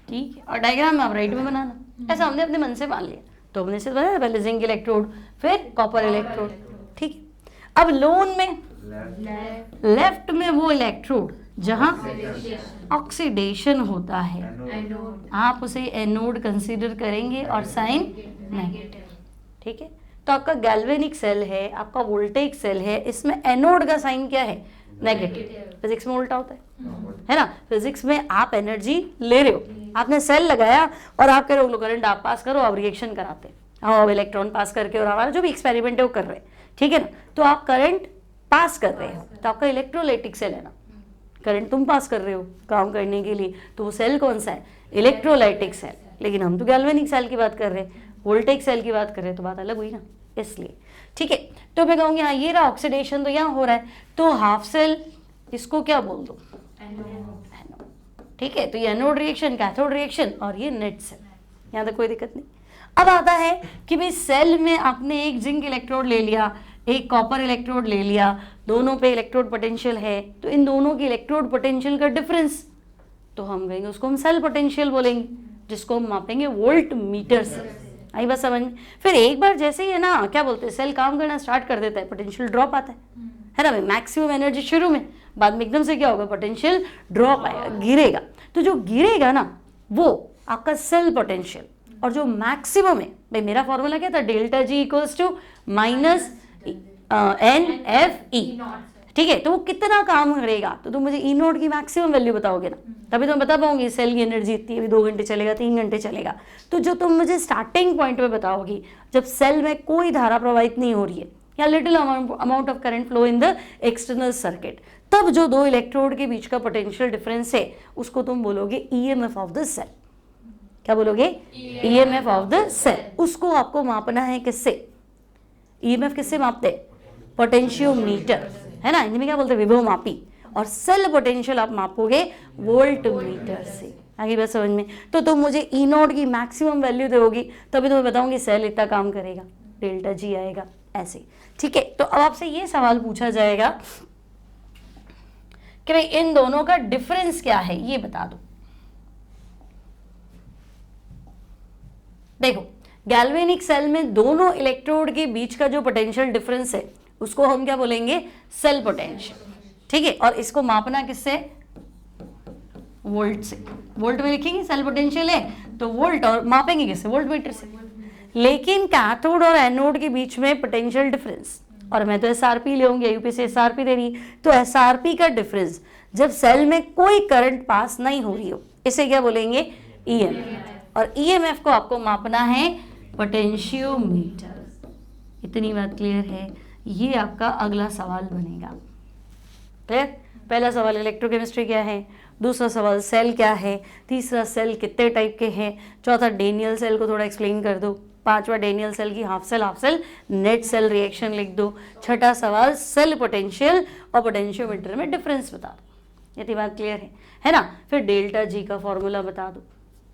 ठीक है। और डायग्राम आप राइट में बनाना, ऐसा हमने अपने मन से मान लिया, तो हमने से बनाया पहले जिंक इलेक्ट्रोड फिर कॉपर इलेक्ट्रोड, ठीक है। अब लोन में लेफ्ट में वो इलेक्ट्रोड जहां ऑक्सीडेशन होता है, आप उसे एनोड कंसीडर करेंगे और साइन नेगेटिव, ठीक है। तो आपका गैल्वेनिक सेल है, आपका वोल्टेइक सेल है, इसमें एनोड का साइन क्या है, नेगेटिव। फिजिक्स में उल्टा होता है ना, फिजिक्स में आप एनर्जी ले रहे हो, आपने सेल लगाया और आप कह रहे हो करंट आप पास करो, आप रिएक्शन कराते, हम इलेक्ट्रॉन पास करके और हमारा जो भी एक्सपेरिमेंट है वो कर रहे हैं, ठीक है ना। तो आप करंट पास कर रहे हो तो आपका इलेक्ट्रोलाइटिक सेल है ना, करंट तुम पास कर रहे हो काम करने के लिए, तो वो सेल कौन सा है, इलेक्ट्रोलाइटिक सेल। लेकिन हम तो गैल्वेनिक सेल की बात कर रहे हैं, वोल्टेज सेल की बात कर रहे हैं, तो बात अलग हुई ना, इसलिए ठीक है। तो मैं कहूँगी हाँ ये रहा ऑक्सीडेशन तो यहाँ हो रहा है, तो हाफ सेल इसको क्या बोल दो, एनोड, ठीक है। तो ये एनोड रिएक्शन, कैथोड रिएक्शन, और ये नेट सेल, यहाँ तक कोई दिक्कत नहीं। अब आता है कि भाई सेल में आपने एक जिंक इलेक्ट्रोड ले लिया, एक कॉपर इलेक्ट्रोड ले लिया, दोनों पे इलेक्ट्रोड पोटेंशियल है, तो इन दोनों की इलेक्ट्रोड पोटेंशियल का डिफरेंस, तो हम कहेंगे उसको हम सेल पोटेंशियल बोलेंगे, जिसको हम मापेंगे वोल्ट मीटर से। आई बात समझ में। फिर एक बार जैसे ही है ना क्या बोलते हैं सेल काम करना स्टार्ट कर देता है, पोटेंशियल ड्रॉप आता है ना भाई, मैक्सिमम एनर्जी शुरू में, बाद में एकदम से क्या होगा, पोटेंशियल ड्रॉप आएगा, गिरेगा। तो जो गिरेगा ना वो आपका सेल पोटेंशियल, और जो मैक्सिमम है भाई, मेरा फॉर्मूला क्या था, delta G equals to minus n F E, ठीक है। तो वो कितना काम करेगा, तो तुम मुझे ई नोट की मैक्सिमम वैल्यू बताओगे ना, तभी तो मैं बता पाऊंगी सेल की एनर्जी इतनी है, 2 घंटे चलेगा, 3 घंटे चलेगा। तो जो तुम मुझे स्टार्टिंग पॉइंट पे बताओगी, जब सेल में कोई धारा प्रवाहित नहीं हो रही है या little amount of current flow in the external circuit, तब जो दो इलेक्ट्रोड के बीच का पोटेंशियल डिफरेंस है उसको तुम बोलोगे ईएमएफ ऑफ द सेल। क्या बोलोगे, ईएमएफ ऑफ द सेल। उसको आपको मापना है किससे, ईएमएफ किससे मापते, पोटेंशियोमीटर, है ना, हिंदी में क्या बोलते हैं, विभव मापी। और सेल पोटेंशियल आप मापोगे वोल्ट मीटर से। आगे बस समझ में। तो तुम मुझे ई नोट की मैक्सिमम वैल्यू दोगी तभी तुम्हें बताऊंगी सेल इतना काम करेगा, डेल्टा जी आएगा ऐसे, ठीक है। तो अब आपसे ये सवाल पूछा जाएगा कि भाई इन दोनों का डिफरेंस क्या है, ये बता दो। देखो गैल्वेनिक सेल में दोनों इलेक्ट्रोड के बीच का जो पोटेंशियल डिफरेंस है उसको हम क्या बोलेंगे, सेल पोटेंशियल, ठीक है। और इसको मापना किससे, वोल्ट से। वोल्ट में लिखेंगे सेल पोटेंशियल है तो वोल्ट, और मापेंगे किससे, वोल्ट मीटर से। लेकिन कैथोड और एनोड के बीच में पोटेंशियल डिफरेंस, और मैं तो एसआरपी ले होंगी, यूपीएससी एसआरपी दे रही, तो एसआरपी का डिफरेंस जब सेल में कोई करंट पास नहीं हो रही हो, इसे क्या बोलेंगे, ईएमएफ। और ईएमएफ को आपको मापना है पोटेंशियोमीटर। इतनी बात क्लियर है। ये आपका अगला सवाल बनेगा, क्लियर। पहला सवाल इलेक्ट्रोकेमिस्ट्री क्या है, दूसरा सवाल सेल क्या है, तीसरा सेल कितने टाइप के हैं, चौथा डेनियल सेल को थोड़ा एक्सप्लेन कर दो, पांचवा डेनियल सेल की half cell net cell reaction लिख दो, छठा सवाल सेल पोटेंशियल और पोटेंशियोमीटर में डिफरेंस बता दो। इतनी बात क्लियर है ना। फिर डेल्टा जी का फॉर्मूला बता दो,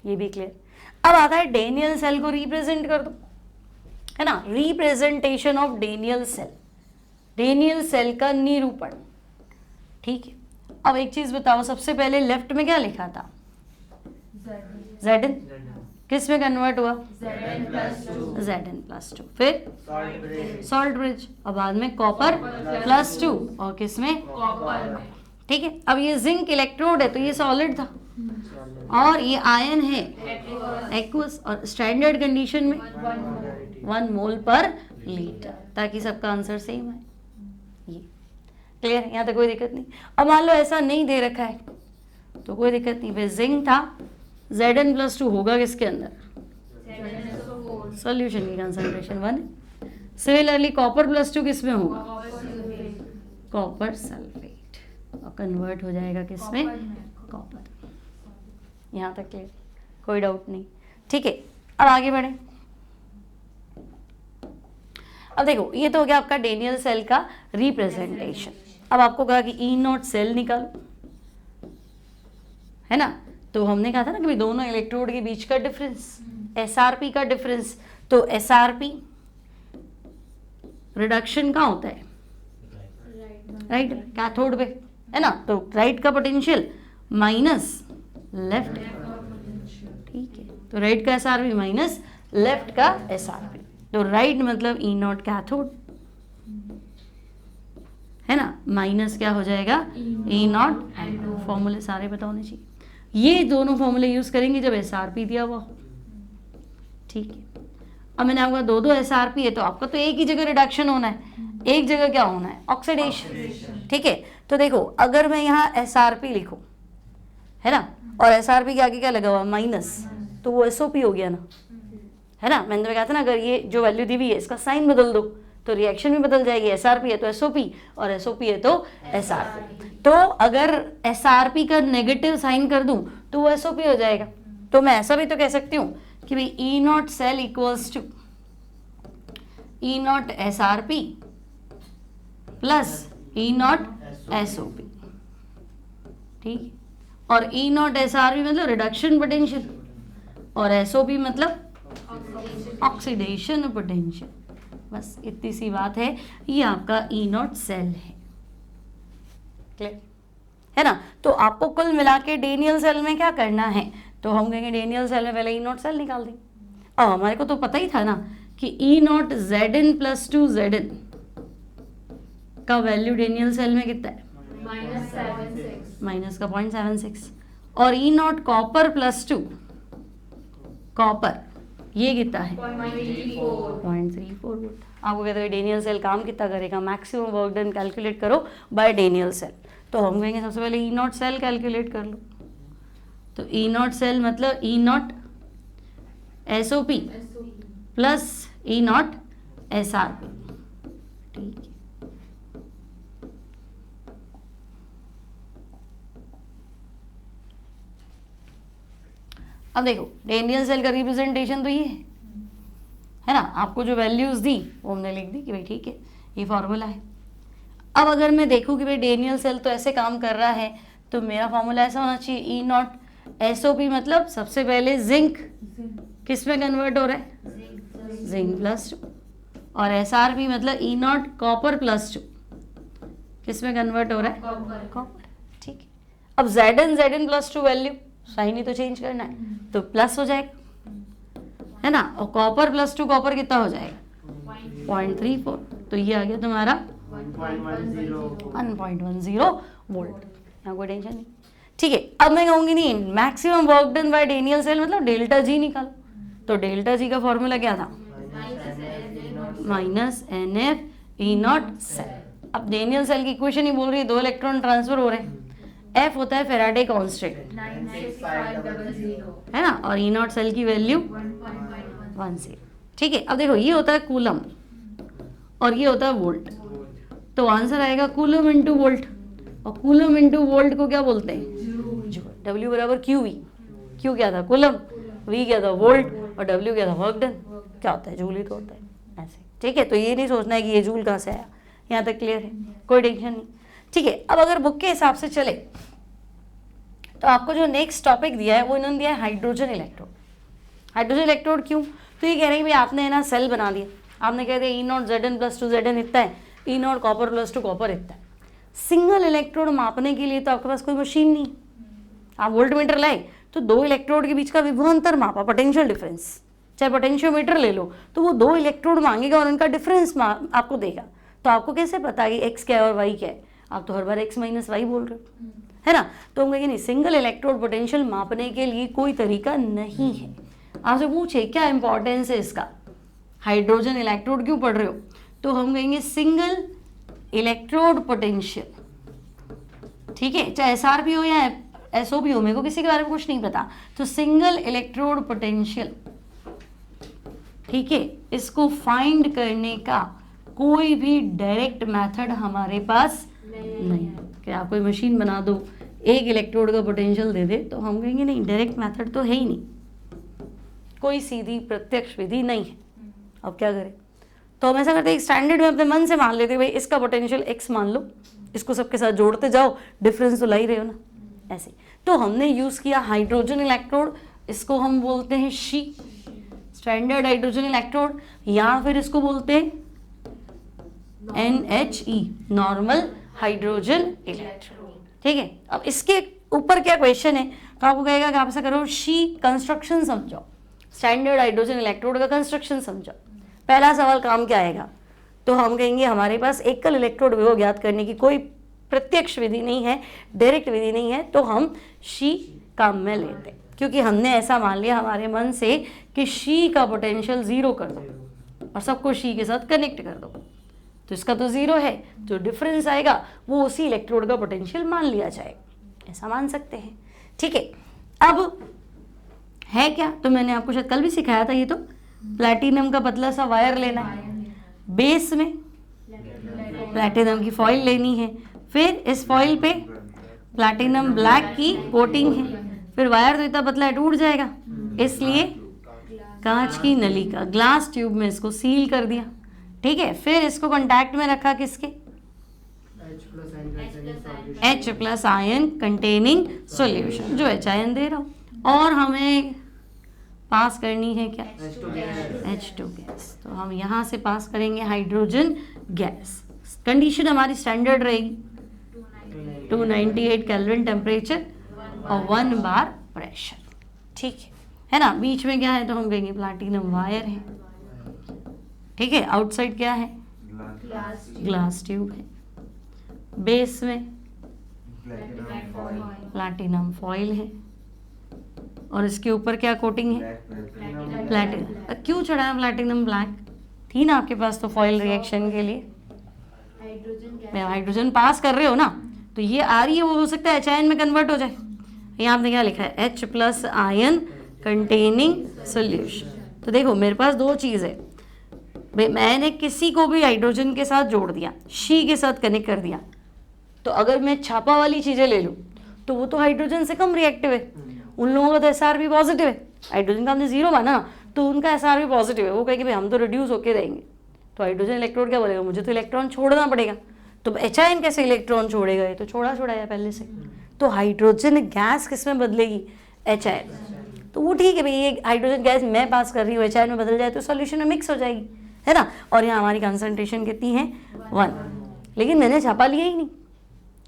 ये भी क्लियर। अब आता है डेनियल सेल को रिप्रेजेंट कर दो, है ना, representation of Daniell cell, Daniell cell का निरूपण, ठीक है। अब एक चीज बताओ, सबसे पहले लेफ्ट में क्या लिखा था, Zn, किस में कन्वर्ट हुआ, Zn+2, फिर सॉल्ट ब्रिज, और बाद में कॉपर +2, और किस में, कॉपर, ठीक है। अब ये जिंक इलेक्ट्रोड है तो ये सॉलिड था, और ये आयन है एक्वस, और स्टैंडर्ड कंडीशन में 1 मोल पर लीटर, ताकि सबका आंसर सेम है। ये क्लियर, यहाँ तक कोई दिक्कत नहीं। अब मान लो ऐसा नहीं दे रखा है तो कोई दिक्कत नहीं, फिर जिंक था, Zn+2 होगा किसके अंदर, सॉल्यूशन की कंसंट्रेशन 1। सिमिलरली कॉपर +2 किस में होगा, कॉपर सल्फेट, और कन्वर्ट हो जाएगा किस में, कॉपर। यहाँ तक क्लियर, कोई डाउट नहीं, ठीक है। अब आगे बढ़े। अब देखो ये तो हो गया आपका डेनियल सेल का रिप्रेजेंटेशन। अब आपको कहा कि ई नॉट सेल निकालो, है ना। तो हमने कहा था ना कि भाई दोनों इलेक्ट्रोड के बीच का डिफरेंस, एसआरपी का डिफरेंस, तो एसआरपी रिडक्शन कहाँ होता है, राइट, कैथोड पे, है ना। तो राइट का पोटेंशियल माइनस लेफ्ट, ठीक है। तो राइट का एसआरपी माइनस लेफ्ट का एसआरपी, तो राइट मतलब ई नॉट कैथोड, है ना, माइनस क्या हो जाएगा, ई नॉट एनोड। फॉर्मूले सारे पता होने चाहिए। ये दोनों फॉर्मूले यूज करेंगे जब एसआरपी दिया हुआ, ठीक है। अब मैंने आपका दो एसआरपी है तो आपका तो एक ही जगह रिडक्शन होना है, एक जगह क्या होना है, ऑक्सीडेशन, ठीक है। तो देखो अगर मैं यहाँ एसआरपी लिखूं, है ना, और SRP के आगे क्या लगा हुआ माइनस, तो वो SOP हो गया ना, है ना। मैंने तो कहा था ना अगर ये जो वैल्यू दी हुई है इसका साइन बदल दो तो रिएक्शन भी बदल जाएगी, SRP है तो SOP और SOP है तो SRP। तो अगर SRP का नेगेटिव साइन कर दूं तो वो SOP हो जाएगा। तो मैं ऐसा भी तो कह सकती हूँ कि भाई E naught cell equals to E naught SRP plus E naught SOP, ठीक। और E नॉट SRP मतलब रिडक्शन पोटेंशियल और SOP मतलब ऑक्सीडेशन पोटेंशियल। बस इतनी सी बात है, ये आपका E नॉट सेल है, क्लियर है ना। तो आपको कुल मिला के डेनियल सेल में क्या करना है, तो हम कहेंगे डेनियल सेल में पहले E नॉट सेल निकाल देंगे। और हमारे को तो पता ही था ना कि E not Zn plus 2 Zn का वैल्यू डेनियल सेल में कितना है, माइनस का 0.76, और E not copper plus 2 copper ये कितना है 0.34 वोल्ट। आपको कहते हैं डेनियल सेल काम कितना करेगा, मैक्सिमम वर्क डन कैलकुलेट करो बाय डेनियल सेल। तो हम कहेंगे सबसे पहले E नॉट सेल कैलकुलेट कर लो। तो E नॉट सेल मतलब E naught SOP plus E naught SRP, ठीक है। अब देखो डेनियल सेल का रिप्रेजेंटेशन तो ये है ना, आपको जो वैल्यूज दी वो हमने लिख दी कि भाई ठीक है ये फॉर्मूला है। अब अगर मैं देखूँ कि भाई डेनियल सेल तो ऐसे काम कर रहा है तो मेरा फॉर्मूला ऐसा होना चाहिए E नॉट SOP मतलब सबसे पहले जिंक किस में कन्वर्ट हो रहा है, जिंक प्लस 2, और SRP मतलब E नॉट कॉपर प्लस 2 किस में कन्वर्ट हो रहा है, कॉपर, ठीक है। अब Zn प्लस 2 वैल्यू साइन ही तो चेंज करना है तो प्लस हो जाएगा, है ना। और कॉपर प्लस 2 कॉपर कितना हो जाएगा 0.34, तो ये आ गया तुम्हारा 1.10 वोल्ट, यहाँ कोई टेंशन नहीं, ठीक है। अब मैं कहूँगी नहीं maximum work done by Daniell cell मतलब डेल्टा जी निकालो, तो डेल्टा जी का फॉर्मूला क्या था minus NF E naught cell. अब डेनियल सेल की इक्वेशन ही बोल रही है 2 इलेक्ट्रॉन ट्रांसफर हो रहे हैं, F होता है फेराडे कांस्टेंट, है ना, और E नॉट सेल की वैल्यू 1.10, ठीक है। अब देखो ये होता है कूलम और ये होता है वोल्ट, तो आंसर आएगा कूलम इंटू वोल्ट, और कूलम इंटू वोल्ट को क्या बोलते हैं जूल। W बराबर QV, Q क्या था कूलम, V क्या था वोल्ट, और W क्या था वर्क डन, क्या होता है जूल ही तो होता है ऐसे, ठीक है। तो ये नहीं सोचना है कि ये जूल कहाँ से आया, यहाँ तक क्लियर है, कोई टेंशन नहीं, ठीक है। अब अगर बुक के हिसाब से चले तो आपको जो नेक्स्ट टॉपिक दिया है वो इन्होंने दिया है हाइड्रोजन इलेक्ट्रोड। हाइड्रोजन इलेक्ट्रोड क्यों, तो ये कह रहे हैं भाई आपने ना सेल बना दिया, आपने कह दिया E not Zn plus 2 Zn इतना है, E not copper plus 2 copper इतना है। सिंगल इलेक्ट्रोड मापने के लिए तो आपके पास कोई मशीन नहीं, आप वोल्टमीटर लाए तो 2 इलेक्ट्रोड के बीच का विभवांतर मापा, पोटेंशियल डिफरेंस, चाहे पोटेंशियोमीटर ले लो तो वो 2 इलेक्ट्रोड मांगेगा और उनका डिफरेंस आपको देगा। तो आपको कैसे पता कि x क्या है और y क्या है, आप तो हर बार x माइनस वाई बोल रहे हो, है ना। तो हम कहेंगे नहीं सिंगल इलेक्ट्रोड पोटेंशियल मापने के लिए कोई तरीका नहीं है। आपसे पूछे क्या इंपॉर्टेंस है इसका, हाइड्रोजन इलेक्ट्रोड क्यों पढ़ रहे हो, तो हम कहेंगे सिंगल इलेक्ट्रोड पोटेंशियल, ठीक है, चाहे SRP हो या SOP हो, मेरे को किसी के बारे में कुछ नहीं पता, तो सिंगल इलेक्ट्रोड पोटेंशियल, ठीक है, इसको फाइंड करने का कोई भी डायरेक्ट मेथड हमारे पास नहीं कि आप कोई मशीन बना दो एक इलेक्ट्रोड का पोटेंशियल दे दे, तो हम कहेंगे नहीं डायरेक्ट मेथड तो है ही नहीं, कोई सीधी प्रत्यक्ष विधि नहीं है। अब क्या करें, तो हम ऐसा करते हैं स्टैंडर्ड में अपने मन से मान लेते हैं भाई इसका पोटेंशियल x मान लो, इसको सबके साथ जोड़ते जाओ, डिफरेंस तो ला ही रहे हो ना ऐसे। तो हमने यूज़ किया हाइड्रोजन इलेक्ट्रोड, इसको हम बोलते हैं शी, स्टैंडर्ड हाइड्रोजन इलेक्ट्रोड, या फिर इसको बोलते हैं NHE, नॉर्मल हाइड्रोजन इलेक्ट्रोड, ठीक है। अब इसके ऊपर क्या क्वेश्चन है, तो आपको कहेगा कि आप ऐसा करो शी कंस्ट्रक्शन समझो, स्टैंडर्ड हाइड्रोजन इलेक्ट्रोड का कंस्ट्रक्शन समझो। पहला सवाल काम क्या आएगा, तो हम कहेंगे हमारे पास एकल इलेक्ट्रोड विभव ज्ञात करने की कोई प्रत्यक्ष विधि नहीं है, डायरेक्ट विधि नहीं है, तो हम शी काम में लेते हैं, क्योंकि हमने ऐसा मान लिया हमारे मन से कि शी का पोटेंशियल 0 कर दो और सबको शी के साथ कनेक्ट कर दो, तो इसका तो 0 है, जो डिफरेंस आएगा वो उसी इलेक्ट्रोड का पोटेंशियल मान लिया जाएगा, ऐसा मान सकते हैं, ठीक है। अब है क्या, तो मैंने आपको शायद कल भी सिखाया था, ये तो प्लैटिनम का पतला सा वायर लेना है, बेस में प्लैटिनम की फॉइल लेनी है, फिर इस फॉइल पे प्लैटिनम ब्लैक की कोटिंग है, फिर वायर तो इतना पतला है टूट जाएगा, इसलिए कांच की नली का ग्लास ट्यूब में इसको सील कर दिया। ठीक है, फिर इसको कांटेक्ट में रखा किसके, H plus ion containing solution, जो H आयन दे रहा हूँ, और हमें पास करनी है क्या, H2 गैस। तो हम यहाँ से पास करेंगे हाइड्रोजन गैस। कंडीशन हमारी स्टैंडर्ड रहेगी 298 केल्विन टेम्परेचर और 1 बार प्रेशर। ठीक है ना, बीच में क्या है, तो हम कहेंगे प्लैटिनम वायर है। ठीक है, आउटसाइड क्या है, ग्लास ट्यूब है, बेस में प्लैटिनम फॉइल है, और इसके ऊपर क्या कोटिंग है, प्लैटिनम। क्यों चढ़ा है प्लैटिनम ब्लैक, थी ना आपके पास तो फॉइल रिएक्शन के लिए, हाइड्रोजन पास कर रहे हो ना, तो ये आ रही है, वो हो सकता है H आयन में कन्वर्ट हो जाए। यहाँ आपने क्या लिखा है, H plus ion containing solution. तो देखो मेरे पास दो चीज़ है भाई, मैंने किसी को भी हाइड्रोजन के साथ जोड़ दिया, शी के साथ कनेक्ट कर दिया, तो अगर मैं छापा वाली चीज़ें ले लूँ तो वो तो हाइड्रोजन से कम रिएक्टिव है, उन लोगों का तो SR भी पॉजिटिव है, हाइड्रोजन का हमने 0 माना ना, तो उनका SR भी पॉजिटिव है, वो कहेंगे भाई हम तो रिड्यूस होके रहेंगे, तो हाइड्रोजन इलेक्ट्रोड क्या बोलेगा, मुझे तो इलेक्ट्रॉन छोड़ना पड़ेगा, तो H आयन कैसे इलेक्ट्रॉन छोड़ेगा, ये तो छोड़ा है पहले से, तो हाइड्रोजन गैस किस में बदलेगी, H आयन। तो वो ठीक है भाई, ये हाइड्रोजन गैस मैं पास कर रही हूँ, H आयन में बदल जाए तो सॉल्यूशन में मिक्स हो जाएगी, है ना, और यहाँ हमारी कंसंट्रेशन कितनी है 1, लेकिन मैंने छापा लिया ही नहीं,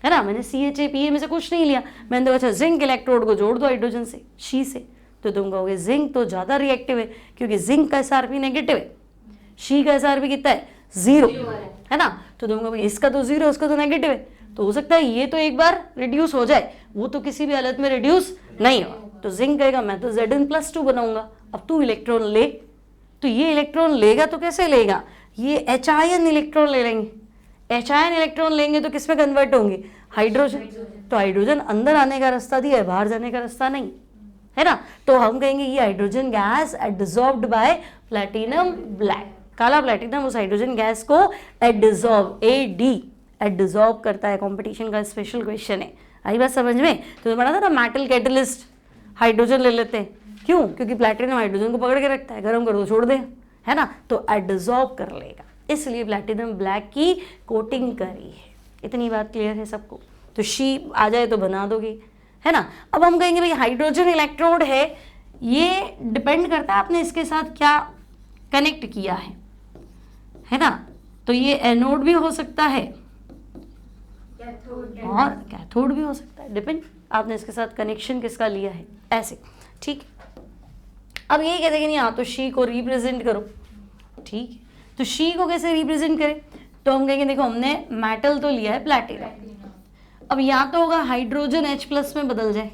है ना, मैंने CHAPA में से कुछ नहीं लिया, मैंने तो अच्छा जिंक इलेक्ट्रोड को जोड़ दो हाइड्रोजन से, शी से, तो तुम कहोगे जिंक तो ज़्यादा रिएक्टिव है, क्योंकि जिंक का SR भी नेगेटिव है, शी का SR भी कितना है 0, है ना, तो तुम कहोगे इसका तो 0 उसका तो नेगेटिव है, तो हो सकता है ये तो एक बार रिड्यूस हो जाए, वो तो किसी भी हालत में रिड्यूस नहीं हो, तो जिंक कहेगा मैं तो Zn+2 बनाऊंगा, अब तू इलेक्ट्रॉन ले, तो ये इलेक्ट्रॉन लेगा तो कैसे लेगा, ये H आयन इलेक्ट्रॉन ले लेंगे, H आयन इलेक्ट्रॉन लेंगे तो किस में कन्वर्ट होंगे, हाइड्रोजन, तो हाइड्रोजन अंदर आने का रास्ता दिया है, बाहर जाने का रास्ता नहीं, है ना, तो हम कहेंगे ये hydrogen gas adsorbed by platinum black, काला प्लैटिनम उस हाइड्रोजन गैस को एडिसॉर्ब, एडिसॉर्ब करता है, कंपटीशन का स्पेशल क्वेश्चन है, आई बात समझ में। तो पढ़ा था ना मेटल कैटलिस्ट, हाइड्रोजन ले लेते हैं, क्यों, क्योंकि प्लैटिनम हाइड्रोजन को पकड़ के रखता है, गर्म कर दो छोड़ दे, है ना, तो एडिसॉर्ब कर लेगा, इसलिए प्लैटिनम ब्लैक की कोटिंग करी है। इतनी बात क्लियर है सबको, तो शी आ जाए तो बना दोगे, है ना। अब हम कहेंगे भाई हाइड्रोजन इलेक्ट्रोड है, ये डिपेंड करता है आपने इसके साथ क्या कनेक्ट किया है ना, तो ये एनोड भी हो सकता है और कैथोड भी हो सकता है, डिपेंड आपने इसके साथ कनेक्शन किसका लिया है, ऐसे, ठीक। अब ये कहते हैं कि नहीं, तो शी को रिप्रेजेंट करो, ठीक है, तो शी को कैसे रिप्रेजेंट करें, तो हम कहेंगे देखो हमने मेटल तो लिया है प्लैटिनम, अब या तो होगा हाइड्रोजन H प्लस में बदल जाए,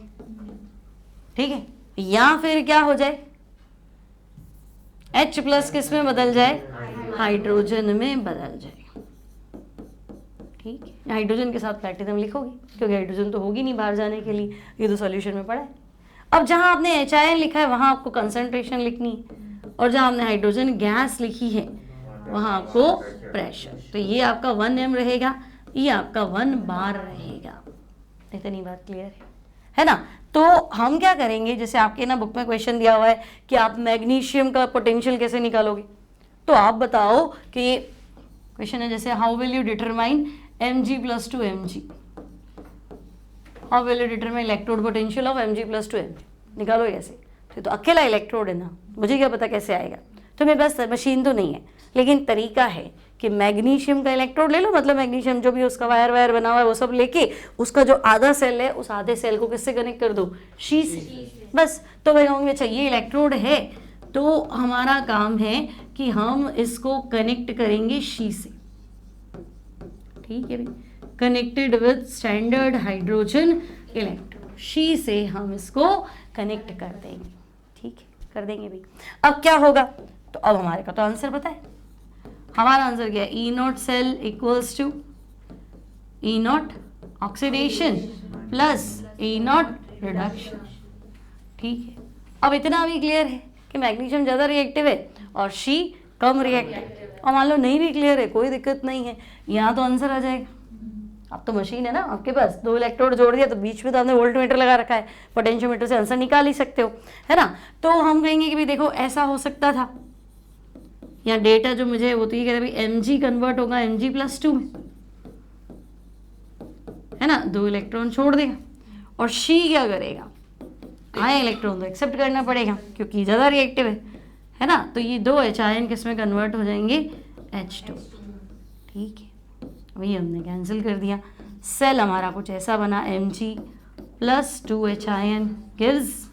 ठीक है, या फिर क्या हो जाए H प्लस किस में बदल जाए, हाइड्रोजन में बदल जाए, ठीक है, हाइड्रोजन के साथ प्लैटिनम लिखोगे क्योंकि हाइड्रोजन तो होगी नहीं बाहर जाने के लिए, ये तो सॉल्यूशन में पड़ा है। अब जहां आपने H आयन लिखा है वहां आपको कंसंट्रेशन लिखनी है, और जहां आपने हाइड्रोजन गैस लिखी है वहां आपको प्रेशर, तो ये आपका 1m रहेगा, ये आपका 1 बार रहेगा। इतनी बात क्लियर है ना। तो हम क्या करेंगे, जैसे आपके ना बुक में क्वेश्चन दिया हुआ है कि आप मैग्नीशियम का पोटेंशियल कैसे निकालोगे, तो आप बताओ कि क्वेश्चन है जैसे how will you determine Mg+2 Mg, how will you determine electrode potential of Mg+2 Mg, निकालो कैसे, तो अकेला इलेक्ट्रोड है ना, मुझे क्या पता कैसे आएगा, तो मेरे पास मशीन तो नहीं है, लेकिन तरीका है कि मैग्नीशियम का इलेक्ट्रोड ले लो, मतलब मैग्नीशियम जो भी उसका वायर बना हुआ है वो सब लेके उसका जो आधा सेल है उस आधे सेल को किससे कनेक्ट कर दो, शी से, बस। तो मैं कहूँगी अच्छा ये इलेक्ट्रोड है, तो हमारा काम है कि हम इसको कनेक्ट करेंगे शी से, ठीक है भाई, connected with standard hydrogen electrode, she से हम इसको कनेक्ट कर देंगे, ठीक है, कर देंगे भाई। अब क्या होगा, तो अब हमारे का तो आंसर पता है, हमारा आंसर क्या है, E0 cell equals to E0 oxidation plus E0 reduction, ठीक है, अब इतना भी क्लियर है कि मैग्नीशियम ज़्यादा रिएक्टिव है और शी कम रिएक्टिव। और मान लो नहीं भी क्लियर है, कोई दिक्कत नहीं है, यहाँ तो आंसर आ जाएगा। अब तो मशीन है ना आपके पास, 2 इलेक्ट्रोड जोड़ दिया तो बीच में तो आपने वोल्टमीटर लगा रखा है, पोटेंशियोमीटर से आंसर निकाल ही सकते हो, है ना। तो हम कहेंगे कि भाई देखो ऐसा हो सकता था, यहाँ डेटा जो मुझे वो तो ये कह रहे भाई mg कन्वर्ट होगा Mg+2 में, है ना, 2 इलेक्ट्रॉन छोड़ देगा। और शी क्या करेगा, आए इलेक्ट्रॉन तो एक्सेप्ट करना पड़ेगा क्योंकि ज़्यादा रिएक्टिव है ना। तो ये 2 H आयन किस में कन्वर्ट हो जाएंगे, H2। ठीक है, वही हमने कैंसिल कर दिया। सेल हमारा कुछ ऐसा बना, Mg+2 आयन गिव्स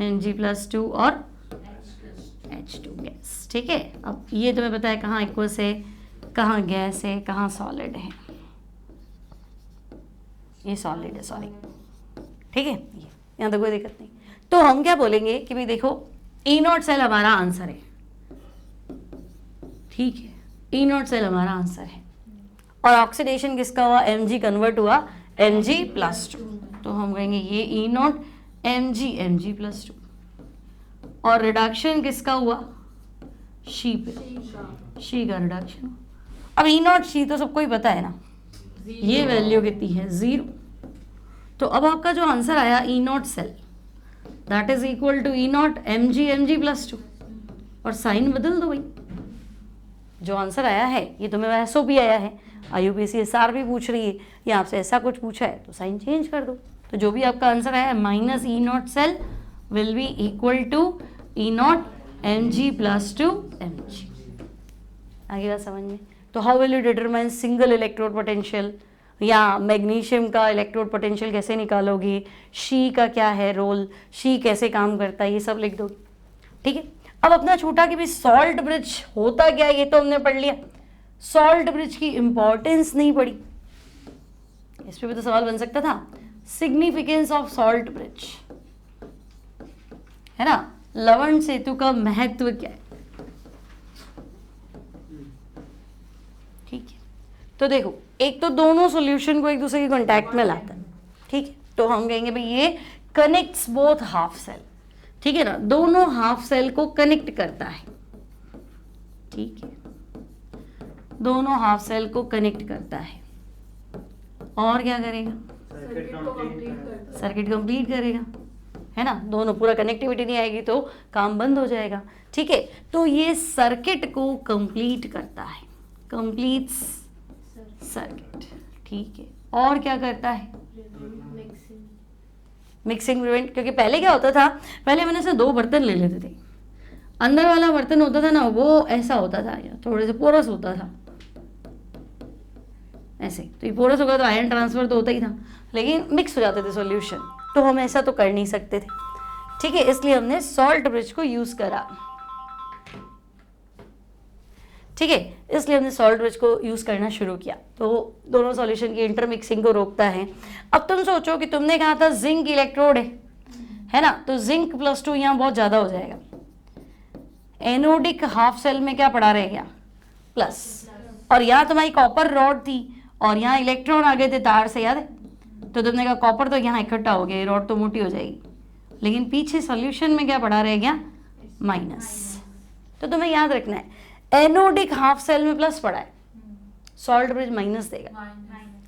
Mg+2 और H2 गैस। ठीक है, अब ये तुम्हें पता है कहाँ एक्वस है, कहाँ गैस है, कहाँ सॉलिड है। ये सॉलिड है, सॉरी, ठीक है, ये यहाँ तो कोई दिक्कत नहीं। तो हम क्या बोलेंगे कि भाई देखो E0 सेल हमारा आंसर है, ठीक है, E0 सेल हमारा आंसर है। और ऑक्सीडेशन किसका हुआ, Mg कन्वर्ट हुआ Mg+2, तो हम कहेंगे ये E0 Mg+2। और रिडक्शन किसका हुआ, शी पे, शी का रिडक्शन। अब E0 शी तो सबको ही पता है ना, ये वैल्यू कितनी है, 0। तो अब आपका जो आंसर आया E0 cell that is equal to E0 Mg+2। और साइन बदल दो भाई, जो आंसर आया है ये तुम्हें SOP आया है, IUPAC भी पूछ रही है, या आपसे ऐसा कुछ पूछा है तो साइन चेंज कर दो। तो जो भी आपका आंसर आया है -E0 cell will be equal to E0 Mg+2 Mg। आगे बात समझ में। तो how will you determine single electrode potential, या मैग्नीशियम का इलेक्ट्रोड पोटेंशियल कैसे निकालोगे, शी का क्या है रोल, शी कैसे काम करता है, ये सब लिख दो। ठीक है, अब अपना छोटा कि भाई सॉल्ट ब्रिज होता क्या है ये तो हमने पढ़ लिया, सॉल्ट ब्रिज की इंपॉर्टेंस नहीं पढ़ी। इस पे भी तो सवाल बन सकता था, सिग्निफिकेंस ऑफ सॉल्ट ब्रिज, है ना, लवण सेतु का महत्व क्या है। ठीक है, तो देखो एक तो दोनों सॉल्यूशन को एक दूसरे के कांटेक्ट में लाता है, ठीक है, तो हम कहेंगे भाई ये कनेक्ट्स बोथ हाफ सेल, ठीक है ना, दोनों हाफ सेल को कनेक्ट करता है। ठीक है, दोनों हाफ सेल को कनेक्ट करता है, और क्या करेगा, सर्किट कंप्लीट करेगा, है ना, दोनों पूरा कनेक्टिविटी नहीं आएगी तो काम बंद हो जाएगा। ठीक है, तो ये सर्किट को कंप्लीट करता है, कंप्लीट्स सर्किट। ठीक है, और क्या करता है, मिक्सिंग प्रिवेंट, क्योंकि पहले क्या होता था, पहले मैंने से 2 बर्तन ले लेते थे, अंदर वाला बर्तन होता था ना वो ऐसा होता था, या थोड़े से पोरस होता था ऐसे, तो ये पोरस होगा तो आयन ट्रांसफर तो होता ही था, लेकिन मिक्स हो जाते थे सॉल्यूशन, तो हम ऐसा तो कर नहीं सकते थे। ठीक है, इसलिए हमने सॉल्ट ब्रिज को यूज करा। ठीक है, इसलिए हमने सॉल्ट ब्रिज को यूज करना शुरू किया, तो दोनों सॉल्यूशन की इंटरमिक्सिंग को रोकता है। अब तुम सोचो कि तुमने कहा था जिंक इलेक्ट्रोड है ना, तो जिंक +2 यहाँ बहुत ज्यादा हो जाएगा, एनोडिक हाफ सेल में क्या पड़ा रह गया, प्लस, और यहाँ तुम्हारी कॉपर रॉड थी और यहाँ इलेक्ट्रॉन आ गए थे तार से, याद है, तो तुमने कहा कॉपर तो यहाँ इकट्ठा हो गया, रॉड तो मोटी हो जाएगी, लेकिन पीछे सॉल्यूशन में क्या पड़ा रह गया, माइनस। तो तुम्हें याद रखना है एनोडिक हाफ सेल में प्लस पड़ा है, सॉल्ट ब्रिज माइनस देगा,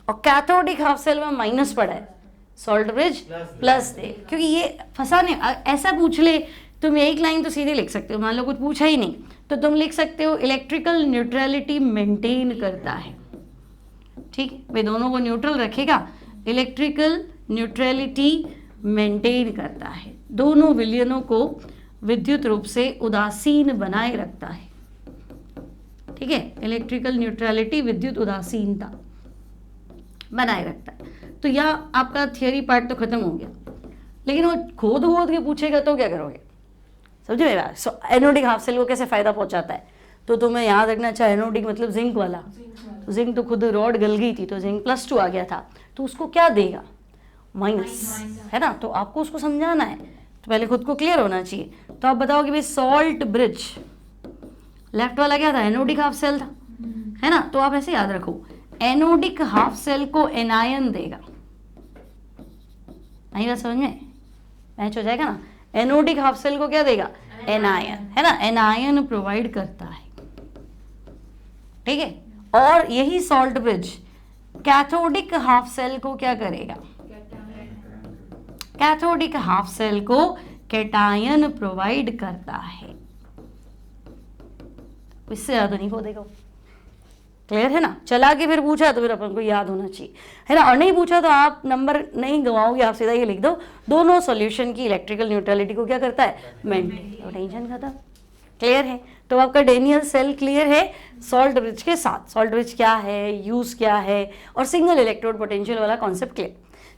और कैथोडिक हाफ सेल में माइनस पड़ा है, सॉल्ट ब्रिज प्लस देगा, क्योंकि ये फंसाने ऐसा पूछ ले तुम एक लाइन तो सीधे लिख सकते हो, मान लो कुछ पूछा ही नहीं तो तुम लिख सकते हो इलेक्ट्रिकल न्यूट्रलिटी मेंटेन करता है। ठीक है, वे दोनों को न्यूट्रल रखेगा, इलेक्ट्रिकल न्यूट्रलिटी मेंटेन करता है, दोनों विलयनों को विद्युत रूप से उदासीन बनाए रखता है। ठीक है, इलेक्ट्रिकल न्यूट्रलिटी विद्युत उदासीनता बनाए रखता है। तो यह आपका थियोरी पार्ट तो खत्म हो गया, लेकिन वो खोद के पूछेगा तो क्या करोगे, समझे मेरा। एनोडिक हाफ सेल को कैसे फायदा पहुंचाता है, तो तुम्हें याद रखना चाहिए एनोडिक मतलब जिंक वाला, तो जिंक तो खुद रॉड गल गई थी तो जिंक +2 आ गया था, तो उसको क्या देगा, माइनस, है ना, तो आपको उसको समझाना है, तो पहले खुद को क्लियर होना चाहिए। तो आप बताओ कि भाई सॉल्ट ब्रिज लेफ्ट वाला क्या था, एनोडिक हाफ सेल था, है ना, तो आप ऐसे याद रखो एनोडिक हाफ सेल को एनायन देगा, नहीं बात समझ में, मैच हो जाएगा ना। एनोडिक हाफ सेल को क्या देगा, एनायन, है ना, एनायन प्रोवाइड करता है, ठीक है। और यही salt bridge cathodic half cell को क्या करेगा, कैथोडिक हाफ सेल को कैटायन प्रोवाइड करता है। इससे ज्यादा नहीं को देखो, क्लियर है ना। चला के फिर पूछा तो फिर अपन को याद होना चाहिए, है ना। और नहीं पूछा तो आप नंबर नहीं गवाओगे, आप सीधा ये लिख दो, दोनों सॉल्यूशन की इलेक्ट्रिकल न्यूट्रलिटी को क्या करता है, मेंटेन, तो टेंशन खत्म। क्लियर है। तो आपका डेनियल सेल क्लियर है सॉल्ट ब्रिज के साथ। सॉल्ट ब्रिज क्या है, यूज क्या है, और सिंगल इलेक्ट्रोड पोटेंशियल वाला कॉन्सेप्ट क्लियर,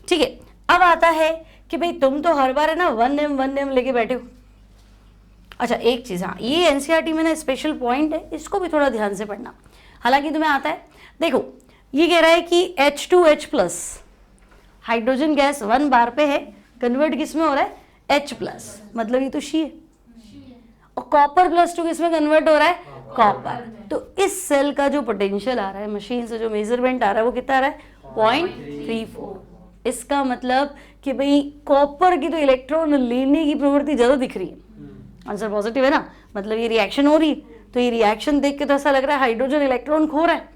ठीक है। अब आता है कि भाई तुम तो हर बार है ना 1m लेके बैठे हो। अच्छा एक चीज, हाँ ये एनसीईआरटी में ना स्पेशल पॉइंट है, इसको भी थोड़ा ध्यान से पढ़ना, हालांकि तुम्हें आता है। देखो ये कह रहा है कि H2H+ हाइड्रोजन गैस 1 बार पे है, कन्वर्ट किस में हो रहा है, H+, मतलब ये तो शी है। और कॉपर +2 किस में कन्वर्ट हो रहा है, कॉपर। तो इस सेल का जो पोटेंशियल आ रहा है, मशीन से जो मेजरमेंट आ रहा है वो कितना आ रहा है, 0.34। इसका मतलब कि भाई कॉपर की तो इलेक्ट्रॉन लेने की प्रवृत्ति ज्यादा दिख रही है। आंसर पॉजिटिव है ना, मतलब ये रिएक्शन हो रही है। तो ये रिएक्शन देख के तो ऐसा लग रहा है हाइड्रोजन इलेक्ट्रॉन खो रहा है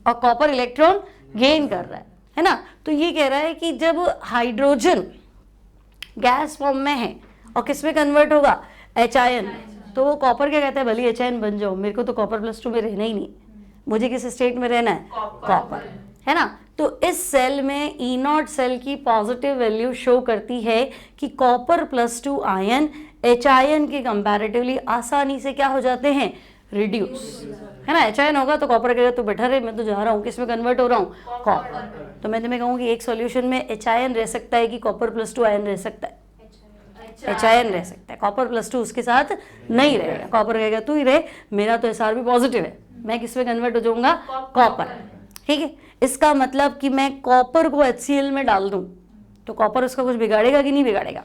और कॉपर इलेक्ट्रॉन गेन कर रहा है ना। तो ये कह रहा है कि जब हाइड्रोजन गैस फॉर्म में है और किस में कन्वर्ट होगा, H-आयन, तो वो कॉपर क्या कहता है, भले H-आयन बन जाओ, मेरे को तो कॉपर +2 में रहना ही नहीं, मुझे किस स्टेट में रहना है, कॉपर, है ना। तो इस सेल में E0 सेल की पॉजिटिव वैल्यू शो करती है कि कॉपर +2 आयन H-आयन के कंपैरेटिवली आसानी से क्या हो जाते हैं, रिड्यूस, है ना। H-आयन होगा तो कॉपर कहेगा तो बेटर है, मैं तो जा रहा हूँ, किस में कन्वर्ट हो रहा हूँ, कॉपर। तो मैं तुम्हें कहूँगी एक सॉल्यूशन में H-आयन रह सकता है कि कॉपर +2 आयन रह सकता है, H-आयन रह सकता है, कॉपर +2 उसके साथ नहीं रहेगा। कॉपर कहेगा तू ही रहे, मेरा तो SR भी पॉजिटिव है, मैं किस में कन्वर्ट हो जाऊंगा, कॉपर, ठीक है। इसका मतलब कि मैं कॉपर को HCl में डाल दूं तो कॉपर उसका कुछ बिगाड़ेगा कि नहीं बिगाड़ेगा,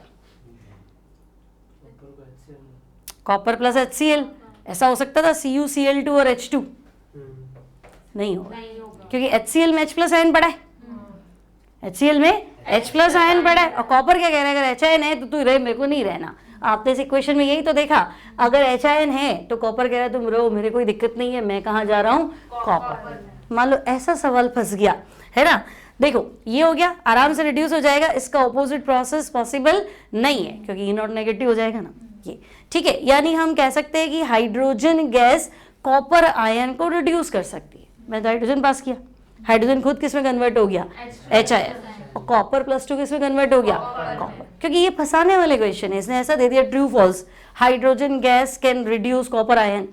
कॉपर + HCl। ऐसा हो सकता था CuCl2 और H2, नहीं होगा, क्योंकि HCl में H+ आयन पड़ा है, HCl में H+ आयन पड़ा है। और कॉपर क्या कह रहा है, अगर H-आयन है तो तू रहे, मेरे को नहीं रहना। आपने इस इक्वेशन में यही तो देखा, अगर H-आयन है तो कॉपर कह रहा है तुम रहो, मेरे कोई दिक्कत नहीं है, मैं कहाँ जा रहा हूँ, कॉपर। मान लो ऐसा सवाल फंस गया, है ना। देखो ये हो गया, आराम से रिड्यूस हो जाएगा, इसका ऑपोजिट प्रोसेस पॉसिबल नहीं है क्योंकि E0 नेगेटिव हो जाएगा ना, ये ठीक है। यानी हम कह सकते हैं कि हाइड्रोजन गैस कॉपर आयन को रिड्यूस कर सकती है। मैं तो हाइड्रोजन पास किया, हाइड्रोजन खुद किस में कन्वर्ट हो गया, H-आयन, और कॉपर +2 किस में कन्वर्ट हो गया, कॉपर। क्योंकि ये फंसाने वाले क्वेश्चन है, इसने ऐसा दे दिया true false, hydrogen gas can reduce copper ion.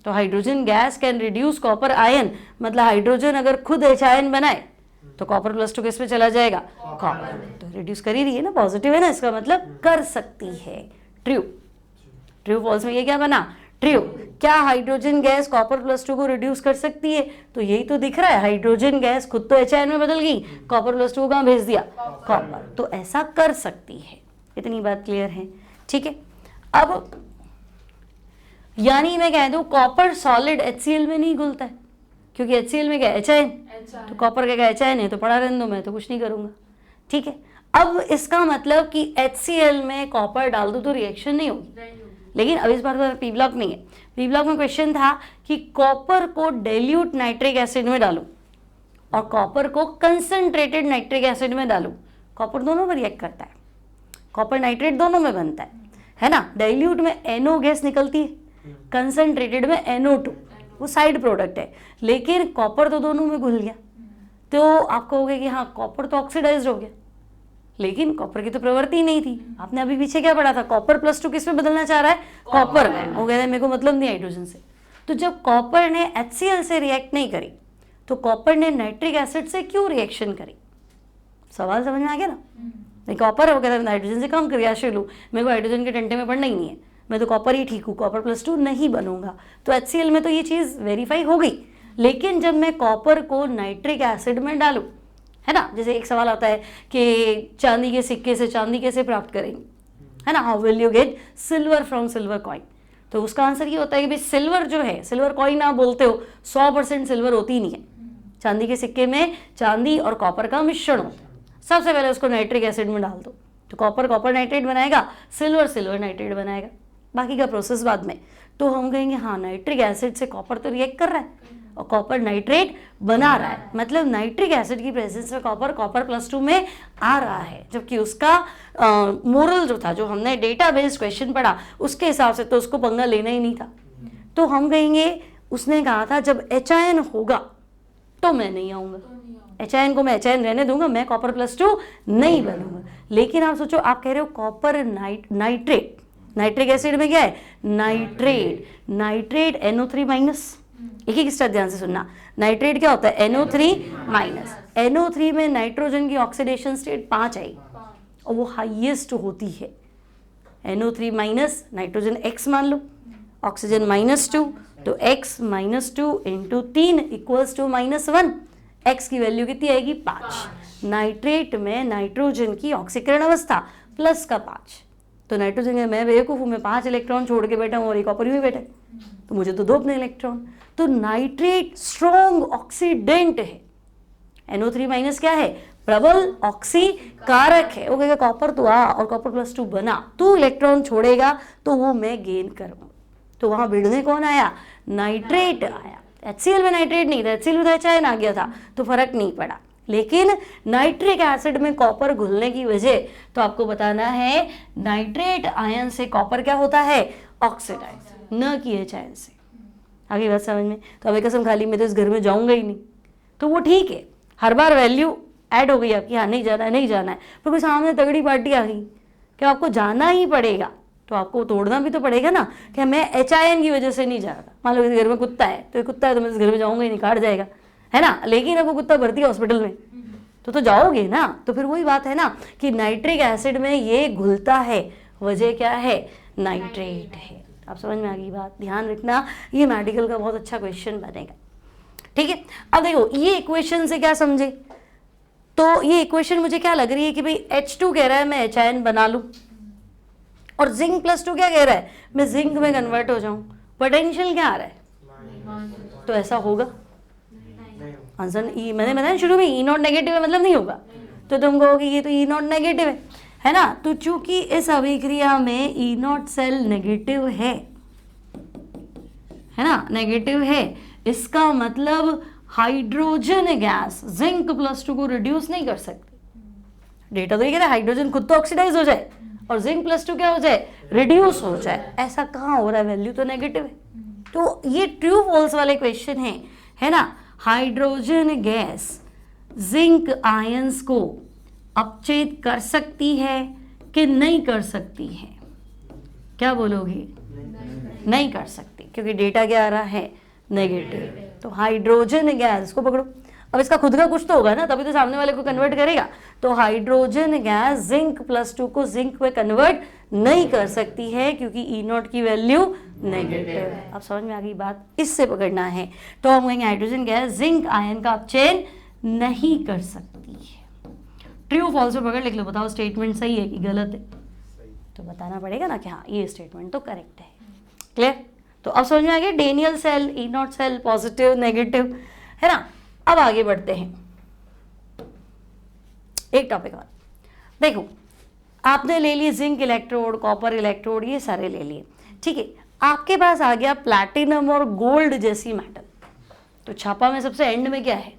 तो hydrogen gas can reduce copper ion मतलब हाइड्रोजन अगर खुद H-आयन बनाए तो कॉपर +2 किस में चला जाएगा, कॉपर। तो रिड्यूस कर ही रही है ना, पॉजिटिव है ना, इसका मतलब कर सकती है, ट्रू। ट्रू फॉल्स में ये क्या बना, ट्रू। क्या हाइड्रोजन गैस कॉपर +2 को रिड्यूस कर सकती है, तो यही तो दिख रहा है, हाइड्रोजन गैस खुद तो H-आयन में बदल गई, कॉपर +2 को कहाँ भेज दिया, कॉपर। तो ऐसा कर सकती है, इतनी बात क्लियर है, ठीक है। अब यानी मैं कह दूं कॉपर सॉलिड HCl में नहीं घुलता है, क्योंकि HCl में क्या है, H-आयन, तो कॉपर क्या H-आयन है तो पड़ा रहने दो, मैं तो कुछ नहीं करूंगा, ठीक है। अब इसका मतलब कि HCl में कॉपर डाल दूं तो रिएक्शन नहीं होगी, लेकिन अब इस बार तो पी ब्लॉक नहीं है। पी ब्लॉक में क्वेश्चन था कि कॉपर को डाइल्यूट नाइट्रिक एसिड में डालूं और कॉपर को कंसंट्रेटेड नाइट्रिक एसिड में डालूं, कॉपर दोनों में रिएक्ट करता है, कॉपर नाइट्रेट दोनों में बनता है ना। डाइल्यूट में NO गैस निकलती है, कंसंट्रेटेड में NO2, वो साइड प्रोडक्ट है, लेकिन कॉपर तो दोनों में घुल गया। तो आप कहोगे कि हाँ कॉपर तो ऑक्सीडाइज्ड हो गया, लेकिन कॉपर की तो प्रवृत्ति नहीं थी। आपने अभी पीछे क्या पढ़ा था, कॉपर +2 किस में बदलना चाह रहा है, कॉपर में। वो कह रहा है मेरे को मतलब नहीं हाइड्रोजन से। तो जब कॉपर ने HCl से रिएक्ट नहीं करी तो कॉपर ने नाइट्रिक एसिड से क्यों रिएक्शन करी, सवाल समझ में आ गया ना। नहीं कॉपर है, वो कहता है हाइड्रोजन से कम क्रियाशील हूँ, मेरे को हाइड्रोजन के डंडे में पढ़ना ही नहीं है, मैं तो कॉपर ही ठीक हूँ, कॉपर +2 नहीं बनूंगा। तो HCl में तो ये चीज़ वेरीफाई हो गई, लेकिन जब मैं कॉपर को नाइट्रिक एसिड में डालूं, है ना, जैसे एक सवाल आता है कि चांदी के सिक्के से चांदी कैसे प्राप्त करेंगे, है ना, how will you get silver from silver coin. तो उसका आंसर ये होता है कि भाई सिल्वर जो है, सिल्वर कॉइन आप बोलते हो, 100% सिल्वर होती नहीं है। चांदी के सिक्के में चांदी और कॉपर का मिश्रण होता है, सबसे पहले उसको नाइट्रिक एसिड में डाल दो तो कॉपर कॉपर नाइट्रेट बनाएगा, सिल्वर सिल्वर नाइट्रेट बनाएगा, बाकी का प्रोसेस बाद में। तो हम कहेंगे हाँ नाइट्रिक एसिड से कॉपर तो रिएक्ट कर रहा है और कॉपर नाइट्रेट बना रहा है, मतलब नाइट्रिक एसिड की प्रेजेंस में कॉपर कॉपर +2 में आ रहा है, जबकि उसका मोरल जो था, जो हमने डेटा बेस्ड क्वेश्चन पढ़ा उसके हिसाब से तो उसको पंगा लेना ही नहीं था। तो हम कहेंगे उसने कहा था जब HIN होगा तो मैं नहीं आऊँगा, HIN को मैं HIN रहने दूंगा, मैं कॉपर +2 नहीं बनूंगा। लेकिन आप सोचो, आप कह रहे हो कॉपर नाइट्रेट, नाइट्रिक एसिड में क्या है नाइट्रेट, नाइट्रेट NO3 माइनस, एक एक स्टेप ध्यान से सुनना, नाइट्रेट क्या होता है NO3 माइनस, NO3 में नाइट्रोजन की ऑक्सीडेशन स्टेट 5 आई और वो हाईएस्ट होती है। NO3 माइनस नाइट्रोजन X मान लो, ऑक्सीजन -2, तो X -2 into 3 equals to -1, X की वैल्यू कितनी आएगी 5। नाइट्रेट में नाइट्रोजन की ऑक्सीकरण अवस्था प्लस का 5, तो नाइट्रोजन का मैं बेवकूफ़ हूँ, मैं 5 इलेक्ट्रॉन छोड़ के बैठा हूँ और एक कॉपर ही बैठा है, तो मुझे तो 2 अपने इलेक्ट्रॉन। तो नाइट्रेट स्ट्रॉन्ग ऑक्सीडेंट है, NO3 माइनस क्या है प्रबल ऑक्सीकारक है। वो कहेगा कॉपर तो आ और कॉपर +2 बना, तू इलेक्ट्रॉन छोड़ेगा तो वो मैं गेन करूँ। तो वहाँ भिड़ने कौन आया नाइट्रेट आया, HCl में नाइट्रेट नहीं था, HCl में HIN आ गया था तो फर्क नहीं पड़ा। लेकिन नाइट्रिक एसिड में कॉपर घुलने की वजह तो आपको बताना है नाइट्रेट आयन से कॉपर क्या होता है ऑक्सीडाइज, न कि HIN से। आगे बात समझ में? तो अब कसम खाली मैं तो इस घर में जाऊंगा ही नहीं, तो वो ठीक है, हर बार वैल्यू ऐड हो गई आपकी, हाँ नहीं जाना है नहीं जाना है, पर कोई सामने तगड़ी पार्टी आ गई कि आपको जाना ही पड़ेगा, तो आपको तोड़ना भी तो पड़ेगा ना कि मैं HIN की वजह से नहीं जा रहा। मान लो किसी घर में कुत्ता है, तो ये कुत्ता है तो मैं इस घर में जाऊंगा ही नहीं, काट जाएगा, है ना, लेकिन अब वो कुत्ता भर्ती है हॉस्पिटल में तो जाओगे ना। तो फिर वही बात है ना कि नाइट्रिक एसिड में ये घुलता है, वजह क्या है नाइट्रेट है। आप समझ में आ गई बात, ध्यान रखना, ये मेडिकल का बहुत अच्छा क्वेश्चन बनेगा। ठीक है, अब देखो ये इक्वेशन से क्या समझे, तो ये इक्वेशन मुझे क्या लग रही है कि भाई H2 कह रहा है मैं HIN बना लूं और जिंक +2 क्या कह रहा है मैं जिंक में कन्वर्ट हो जाऊं, पोटेंशियल क्या आ रहा है, तो ऐसा होगा आंसर मैंने बताया शुरू में E0 नेगेटिव है मतलब नहीं होगा, तो तुम कहोगे ये तो E0 नेगेटिव है ना, तो चूंकि इस अभिक्रिया में E0 सेल नेगेटिव है ना, नेगेटिव है, इसका मतलब हाइड्रोजन गैस जिंक +2 को रिड्यूस नहीं कर सकती। डेटा तो ये कह रहा है हाइड्रोजन खुद तो ऑक्सीडाइज हो जाए और जिंक +2 क्या हो जाए रिड्यूस हो जाए, ऐसा कहाँ हो रहा है, वैल्यू तो नेगेटिव है। तो ये ट्रू फॉल्स वाले क्वेश्चन है ना। हाइड्रोजन गैस जिंक आयंस को अपचेत कर सकती है कि नहीं कर सकती है, क्या बोलोगे नहीं कर सकती, क्योंकि डेटा क्या आ रहा है नेगेटिव। तो हाइड्रोजन गैस को पकड़ो, अब इसका खुद का कुछ तो होगा ना, तभी तो सामने वाले को कन्वर्ट करेगा। तो हाइड्रोजन गैस जिंक +2 को जिंक में कन्वर्ट नहीं कर सकती है क्योंकि E0 की वैल्यू नेगेटिव है। अब समझ में आ गई बात, इससे पकड़ना है। तो हम कहेंगे हाइड्रोजन गैस जिंक आयन का अपचयन नहीं कर सकती है। ट्रू फॉल्स में पकड़ लिख लो, बताओ स्टेटमेंट सही है कि गलत है, तो बताना पड़ेगा ना कि हाँ ये स्टेटमेंट तो करेक्ट है। क्लियर? तो अब समझ में आ गया, Daniell cell E0 cell positive negative है ना। अब आगे बढ़ते हैं, एक टॉपिक और देखो, आपने ले लिए जिंक इलेक्ट्रोड, कॉपर इलेक्ट्रोड, ये सारे ले लिए, ठीक है। आपके पास आ गया प्लैटिनम और गोल्ड जैसी मेटल, तो छापा में सबसे एंड में क्या है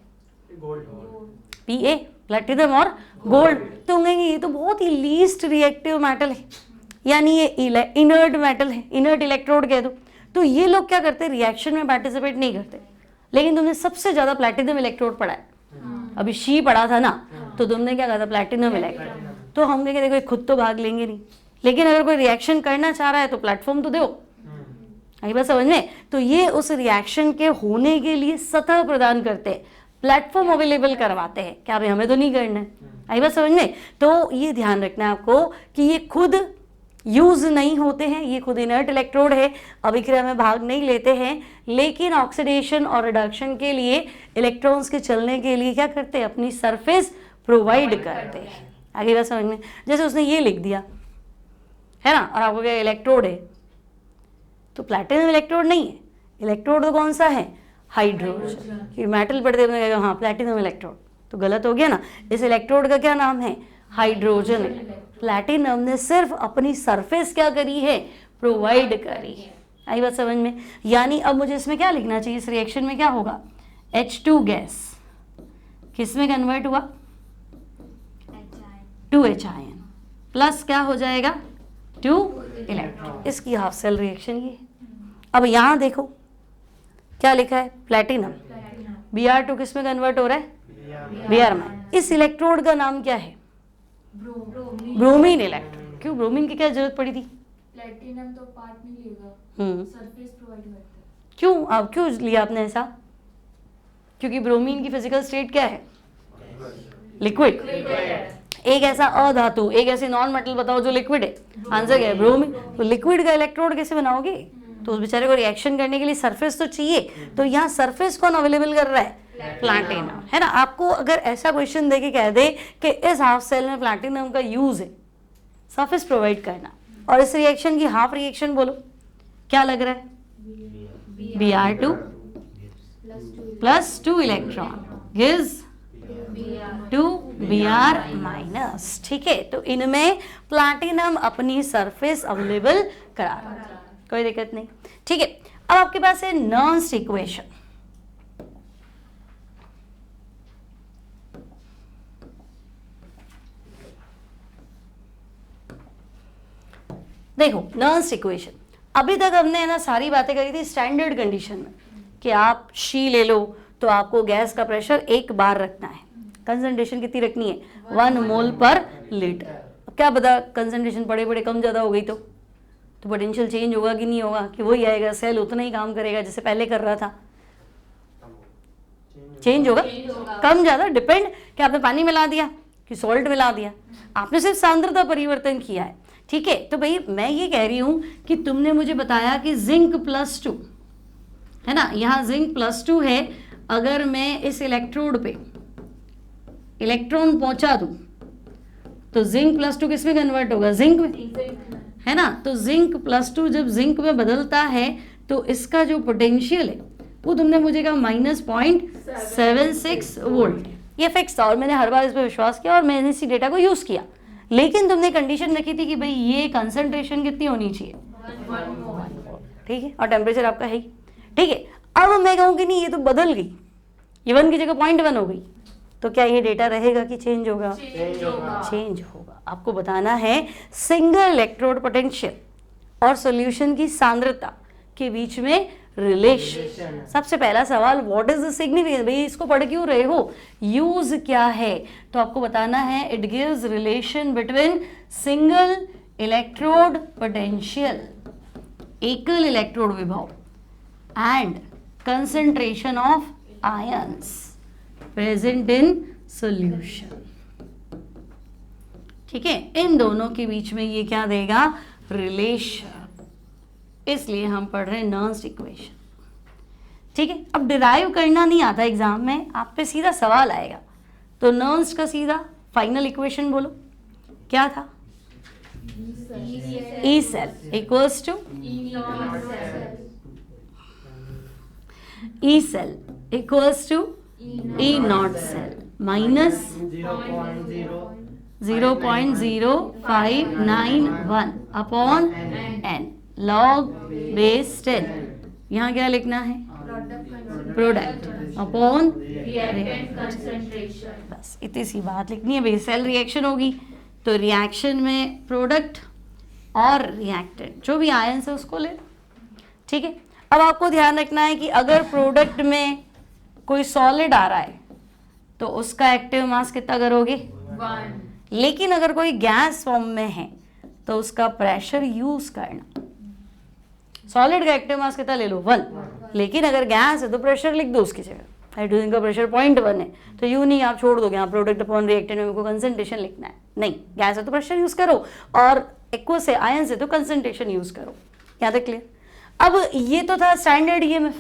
Pa, प्लैटिनम और गोल्ड। तो कहेंगे ये तो बहुत ही लीस्ट रिएक्टिव मेटल है, यानी ये इनर्ट मेटल है, इनर्ट इलेक्ट्रोड कह दो। तो ये लोग क्या करते हैं, रिएक्शन में पार्टिसिपेट नहीं करते। लेकिन तुमने सबसे ज्यादा प्लैटिनम इलेक्ट्रोड पढ़ा है, अभी शी पढ़ा था ना, तो तुमने क्या कहा था प्लैटिनम इलेक्ट्रोड। तो हम कहेंगे देखो खुद तो भाग लेंगे नहीं, लेकिन अगर कोई रिएक्शन करना चाह रहा है तो प्लेटफॉर्म तो दो, आई बात समझ में। तो ये उस रिएक्शन के होने के लिए सतह प्रदान करते हैं, प्लेटफॉर्म अवेलेबल करवाते हैं, क्या भाई हमें तो नहीं करना है, आई बात समझ में। तो ये ध्यान रखना है आपको कि ये खुद यूज नहीं होते हैं, ये खुद इनर्ट इलेक्ट्रोड है, अभिक्रिया में भाग नहीं लेते हैं, लेकिन ऑक्सीडेशन और रिडक्शन के लिए इलेक्ट्रॉन्स के चलने के लिए क्या करते हैं, अपनी सरफेस प्रोवाइड करते हैं। आगे बात समझ में, जैसे उसने ये लिख दिया है ना, और आपको क्या इलेक्ट्रोड है, तो प्लैटिनम इलेक्ट्रोड नहीं है, इलेक्ट्रोड तो कौन सा है हाइड्रोजन, कि मेटल पढ़ते हुए हाँ प्लैटिनम इलेक्ट्रोड, तो गलत हो गया ना। इस इलेक्ट्रोड का क्या नाम है हाइड्रोजन, प्लैटिनम ने सिर्फ अपनी सरफेस क्या करी है, प्रोवाइड करी है। आई बात समझ में? यानी अब मुझे इसमें क्या लिखना चाहिए, इस रिएक्शन में क्या होगा, H2 गैस किस में कन्वर्ट हुआ, 2H आयन प्लस क्या हो जाएगा, 2 इलेक्ट्रॉन। इसकी हाफ सेल रिएक्शन ये। अब यहाँ देखो क्या लिखा है, प्लैटिनम Br2 किस में कन्वर्ट हो रहा है, Br में। इस इलेक्ट्रोड का नाम क्या है, ब्रोमीन इलेक्ट्रोड। क्यों, ब्रोमीन की क्या जरूरत पड़ी थी, प्लैटिनम तो पार्ट नहीं लेगा, सरफेस प्रोवाइड करता है। क्यों, अब क्यों लिया आपने ऐसा, क्योंकि ब्रोमीन की फिजिकल स्टेट क्या है, लिक्विड। एक ऐसा अधातु, एक ऐसी नॉन मेटल बताओ जो लिक्विड है, आंसर क्या है, ब्रोमीन। तो लिक्विड का इलेक्ट्रोड कैसे बनाओगे, तो उस बेचारे को रिएक्शन करने के लिए सरफेस तो चाहिए। तो यहाँ सरफेस कौन अवेलेबल कर रहा है, प्लैटिनम, है ना। आपको अगर ऐसा क्वेश्चन दे के कह दे कि इस हाफ सेल में प्लैटिनम का यूज है सरफेस प्रोवाइड करना, और इस रिएक्शन की हाफ रिएक्शन बोलो, क्या लग रहा है, Br2 plus 2 electron gives 2 Br minus. ठीक है, तो इनमें प्लैटिनम अपनी सरफेस अवेलेबल करा रहा है, कोई दिक्कत नहीं। ठीक है, अब आपके पास है नर्न्स्ट इक्वेशन। देखो नर्न्स्ट इक्वेशन, अभी तक हमने है ना सारी बातें करी थी स्टैंडर्ड कंडीशन में कि आप शी ले लो तो आपको गैस का प्रेशर 1 बार रखना है, कंसंट्रेशन कितनी रखनी है, 1 मोल पर लीटर। अब क्या पता कंसंट्रेशन बड़े बड़े कम ज़्यादा हो गई तो पोटेंशियल चेंज होगा कि नहीं होगा, कि वही आएगा, सेल उतना ही काम करेगा जैसे पहले कर रहा था, चेंज होगा कम ज़्यादा, डिपेंड कि आपने पानी मिला दिया कि सॉल्ट मिला दिया, आपने सिर्फ सांद्रता परिवर्तन किया है। ठीक है, तो भाई मैं ये कह रही हूँ कि तुमने मुझे बताया कि जिंक +2 है ना, यहाँ जिंक +2 है, अगर मैं इस इलेक्ट्रोड पे इलेक्ट्रॉन पहुंचा दूं तो जिंक +2 किस में कन्वर्ट होगा, जिंक में, है ना। तो जिंक +2 जब जिंक में बदलता है तो इसका जो पोटेंशियल है वो तुमने मुझे कहा -0.76 वोल्ट, ये फिक्स था और मैंने हर बार इस पर विश्वास किया और मैंने इसी डेटा को यूज किया। लेकिन तुमने कंडीशन रखी थी कि भाई ये कंसंट्रेशन कितनी होनी चाहिए, 1 ठीक है, और टेम्परेचर आपका है ही। ठीक है, अब मैं कहूँ कि नहीं ये तो बदल गई, ये 1 की जगह 0.1 हो गई, तो क्या ये डेटा रहेगा कि चेंज होगा, चेंज होगा। आपको बताना है सिंगल इलेक्ट्रोड पोटेंशियल और सॉल्यूशन की सांद्रता के बीच में रिलेशन। सबसे पहला सवाल व्हाट इज द सिग्निफिकेंस, भाई इसको पढ़ क्यों रहे हो, यूज क्या है, तो आपको बताना है it gives relation between single electrode potential, एकल इलेक्ट्रोड विभव, and concentration of ions present in solution. ठीक है, इन दोनों के बीच में ये क्या देगा, रिलेशन, इसलिए हम पढ़ रहे हैं नर्न्स्ट इक्वेशन। ठीक है, अब डिराइव करना नहीं आता एग्जाम में, आप पे सीधा सवाल आएगा, तो नर्न्स्ट का सीधा फाइनल इक्वेशन बोलो, क्या था, E cell equals to E cell equals to E naught cell minus 0.0591 upon n log base 10। यहाँ क्या लिखना है, प्रोडक्ट अपॉन कंसंट्रेशन, बस इतनी सी बात लिखनी है। बेस सेल रिएक्शन होगी तो रिएक्शन में प्रोडक्ट और रिएक्टेंट जो भी आयन है उसको ले लो। ठीक है, अब आपको ध्यान रखना है कि अगर प्रोडक्ट में कोई सॉलिड आ रहा है तो उसका एक्टिव मास कितना करोगे, 1। लेकिन अगर कोई गैस फॉर्म में है तो उसका प्रेशर यूज करना, सॉलिड का एक्टिव मास कितना ले लो, 1। लेकिन अगर गैस है तो प्रेशर लिख दो उसकी जगह, हाइड्रोजन का प्रेशर 0.1 है तो यूं नहीं आप छोड़ दोगे, यहाँ प्रोडक्ट अपॉन रिएक्टेंट में को कंसंट्रेशन लिखना है, नहीं, गैस है तो प्रेशर यूज करो और एक्वस है आयन से तो कंसंट्रेशन यूज करो। यहाँ तक क्लियर। अब ये तो था स्टैंडर्ड ईएमएफ,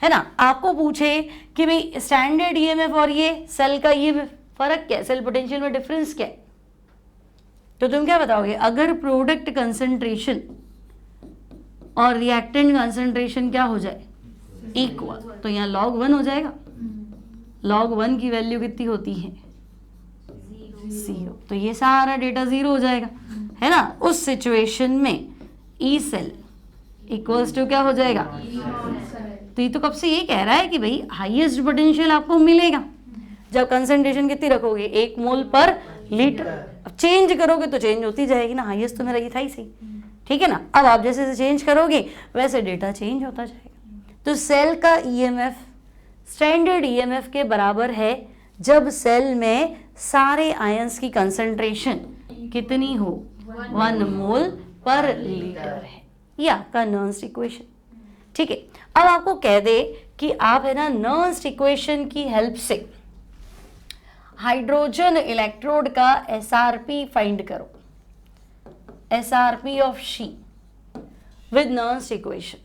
है ना। आपको पूछे कि भाई स्टैंडर्ड ईएमएफ और ये सेल का ईएमएफ फर्क क्या है, सेल पोटेंशियल में डिफरेंस क्या है, तो तुम क्या बताओगे, अगर प्रोडक्ट कंसंट्रेशन और रिएक्टेंट कंसंट्रेशन क्या हो जाए, इक्वल, तो यहाँ log 1 हो जाएगा। log 1 की वैल्यू कितनी होती है, 0, तो ये सारा डेटा 0 हो जाएगा, है ना। उस सिचुएशन में ई सेल इक्वल्स टू क्या हो जाएगा, तो ये तो कब से ये कह रहा है कि भाई हाईएस्ट पोटेंशियल आपको मिलेगा जब कंसंट्रेशन कितनी रखोगे 1 मोल पर लीटर। अब चेंज करोगे तो चेंज होती जाएगी ना, हाईएस्ट तो मेरा ये था ही सही, ठीक है ना। अब आप जैसे जैसे चेंज करोगे वैसे डेटा चेंज होता जाएगा। तो सेल का ईएमएफ स्टैंडर्ड ईएमएफ के बराबर है जब सेल में सारे आयंस की कंसंट्रेशन कितनी हो, 1 मोल पर लीटर है। ये आपका नर्न्स इक्वेशन, ठीक है। अब आपको कह दे कि आप है ना नर्न्स इक्वेशन की हेल्प से हाइड्रोजन इलेक्ट्रोड का एसआरपी फाइंड करो, SRP of SHE with Nernst equation.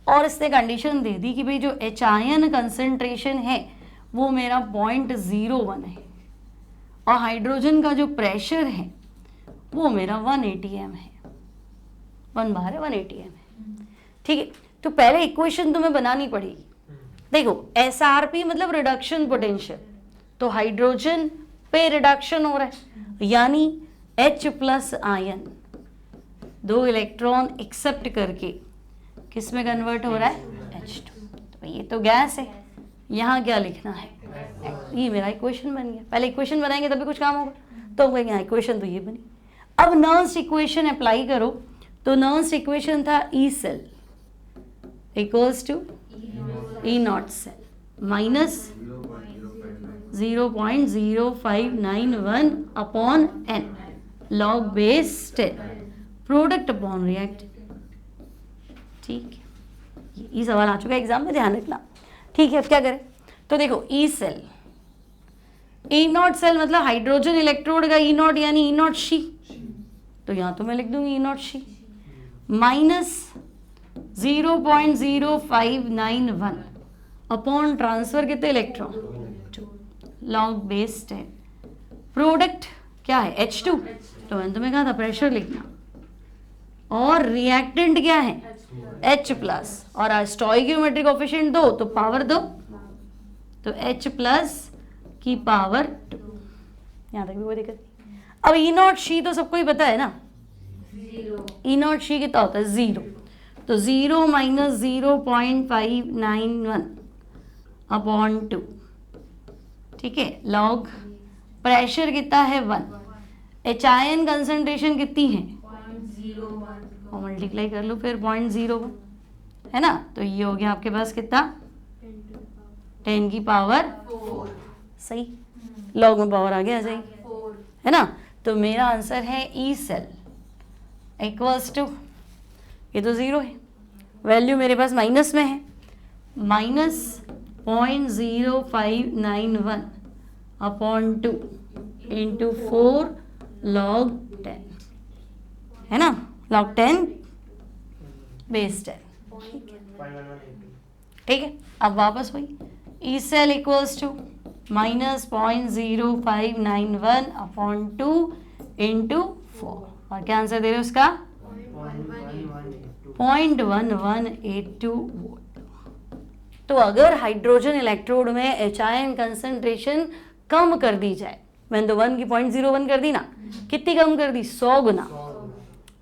और इसने कंडीशन दे दी कि भाई जो एच आयन कंसंट्रेशन है वो मेरा 0.01 है और हाइड्रोजन का जो प्रेशर है वो मेरा 1 atm है, 1 बार है 1 atm है, ठीक है। तो पहले इक्वेशन तुम्हें बनानी पड़ेगी। देखो एसआरपी मतलब रिडक्शन पोटेंशियल, तो हाइड्रोजन पे रिडक्शन हो रहा है यानी H plus ion 2 electron accept करके किस में कन्वर्ट हो रहा है, H2। तो ये तो गैस है, यहाँ क्या लिखना है, ये मेरा इक्वेशन बन गया। पहले इक्वेशन बनाएंगे तभी कुछ काम होगा, तो हम कहेंगे इक्वेशन तो ये बनी। अब नर्न्स इक्वेशन अप्लाई करो, तो नर्न्स इक्वेशन था E cell equals to E naught cell minus 0.0591 upon n log base 10 product upon react, ठीक है। ये सवाल आ चुका है एग्जाम में, ध्यान रखना, ठीक है। अब क्या करें, तो देखो E cell, E naught cell मतलब हाइड्रोजन इलेक्ट्रोड का ई नॉट यानी ई नॉट शी, तो यहाँ तो मैं लिख दूंगी E naught SHE minus 0.0591 upon transfer कितने इलेक्ट्रॉन, लॉग बेस 10 प्रोडक्ट क्या है H2, तो मैंने तुम्हें कहा था प्रेशर लिखना, और रिएक्टेंट क्या है H प्लस, और स्टोइकियोमेट्रिक कोएफिशिएंट 2 तो पावर 2, तो H प्लस की पावर 2, यहाँ तक भी कोई दिक्कत नहीं। अब ई नॉट शी तो सबको ही पता है ना, ई नॉट शी कितना होता है 0, तो 0 माइनस 0.591 अपॉन 2, ठीक है, लॉग प्रेशर कितना है 1, एच आयन कंसंट्रेशन कितनी है 0.01 और मल्टीप्लाई कर लो फिर 0.01, है ना। तो ये हो गया आपके पास कितना 10 की पावर 4, सही, लॉग में पावर आ गया सही, है ना। तो मेरा आंसर है ई सेल इक्वल्स टू, ये तो 0 है, वैल्यू मेरे पास माइनस में है, माइनस 0.0591 अपॉन 2 इंटू 4 log 10, है ना, log 10 बेस 10, ठीक है। अब वापस वही E cell equals to minus 0.0591 upon 2 into 4, और क्या आंसर दे रहे हो उसका 0.1182 वोल्ट। तो अगर हाइड्रोजन इलेक्ट्रोड में एच आयन कंसंट्रेशन कम कर दी जाए, मैंने तो 1 की 0.01 कर दी ना, कितनी कम कर दी 100 गुना,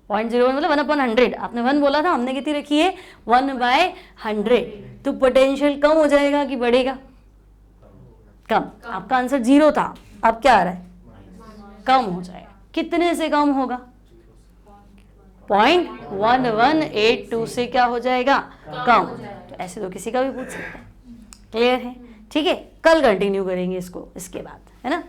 0.01 मतलब 1/100, आपने 1 बोला था, हमने कितनी रखी है 1/100, तो पोटेंशियल कम हो जाएगा कि बढ़ेगा, कम। आपका आंसर 0 था, अब क्या आ रहा है कम हो जाएगा, कितने से कम होगा 0.1182 से क्या हो जाएगा कम। तो ऐसे तो किसी का भी पूछ सकते हैं, क्लियर है, ठीक है। कल कंटिन्यू करेंगे इसको इसके बाद, है ना।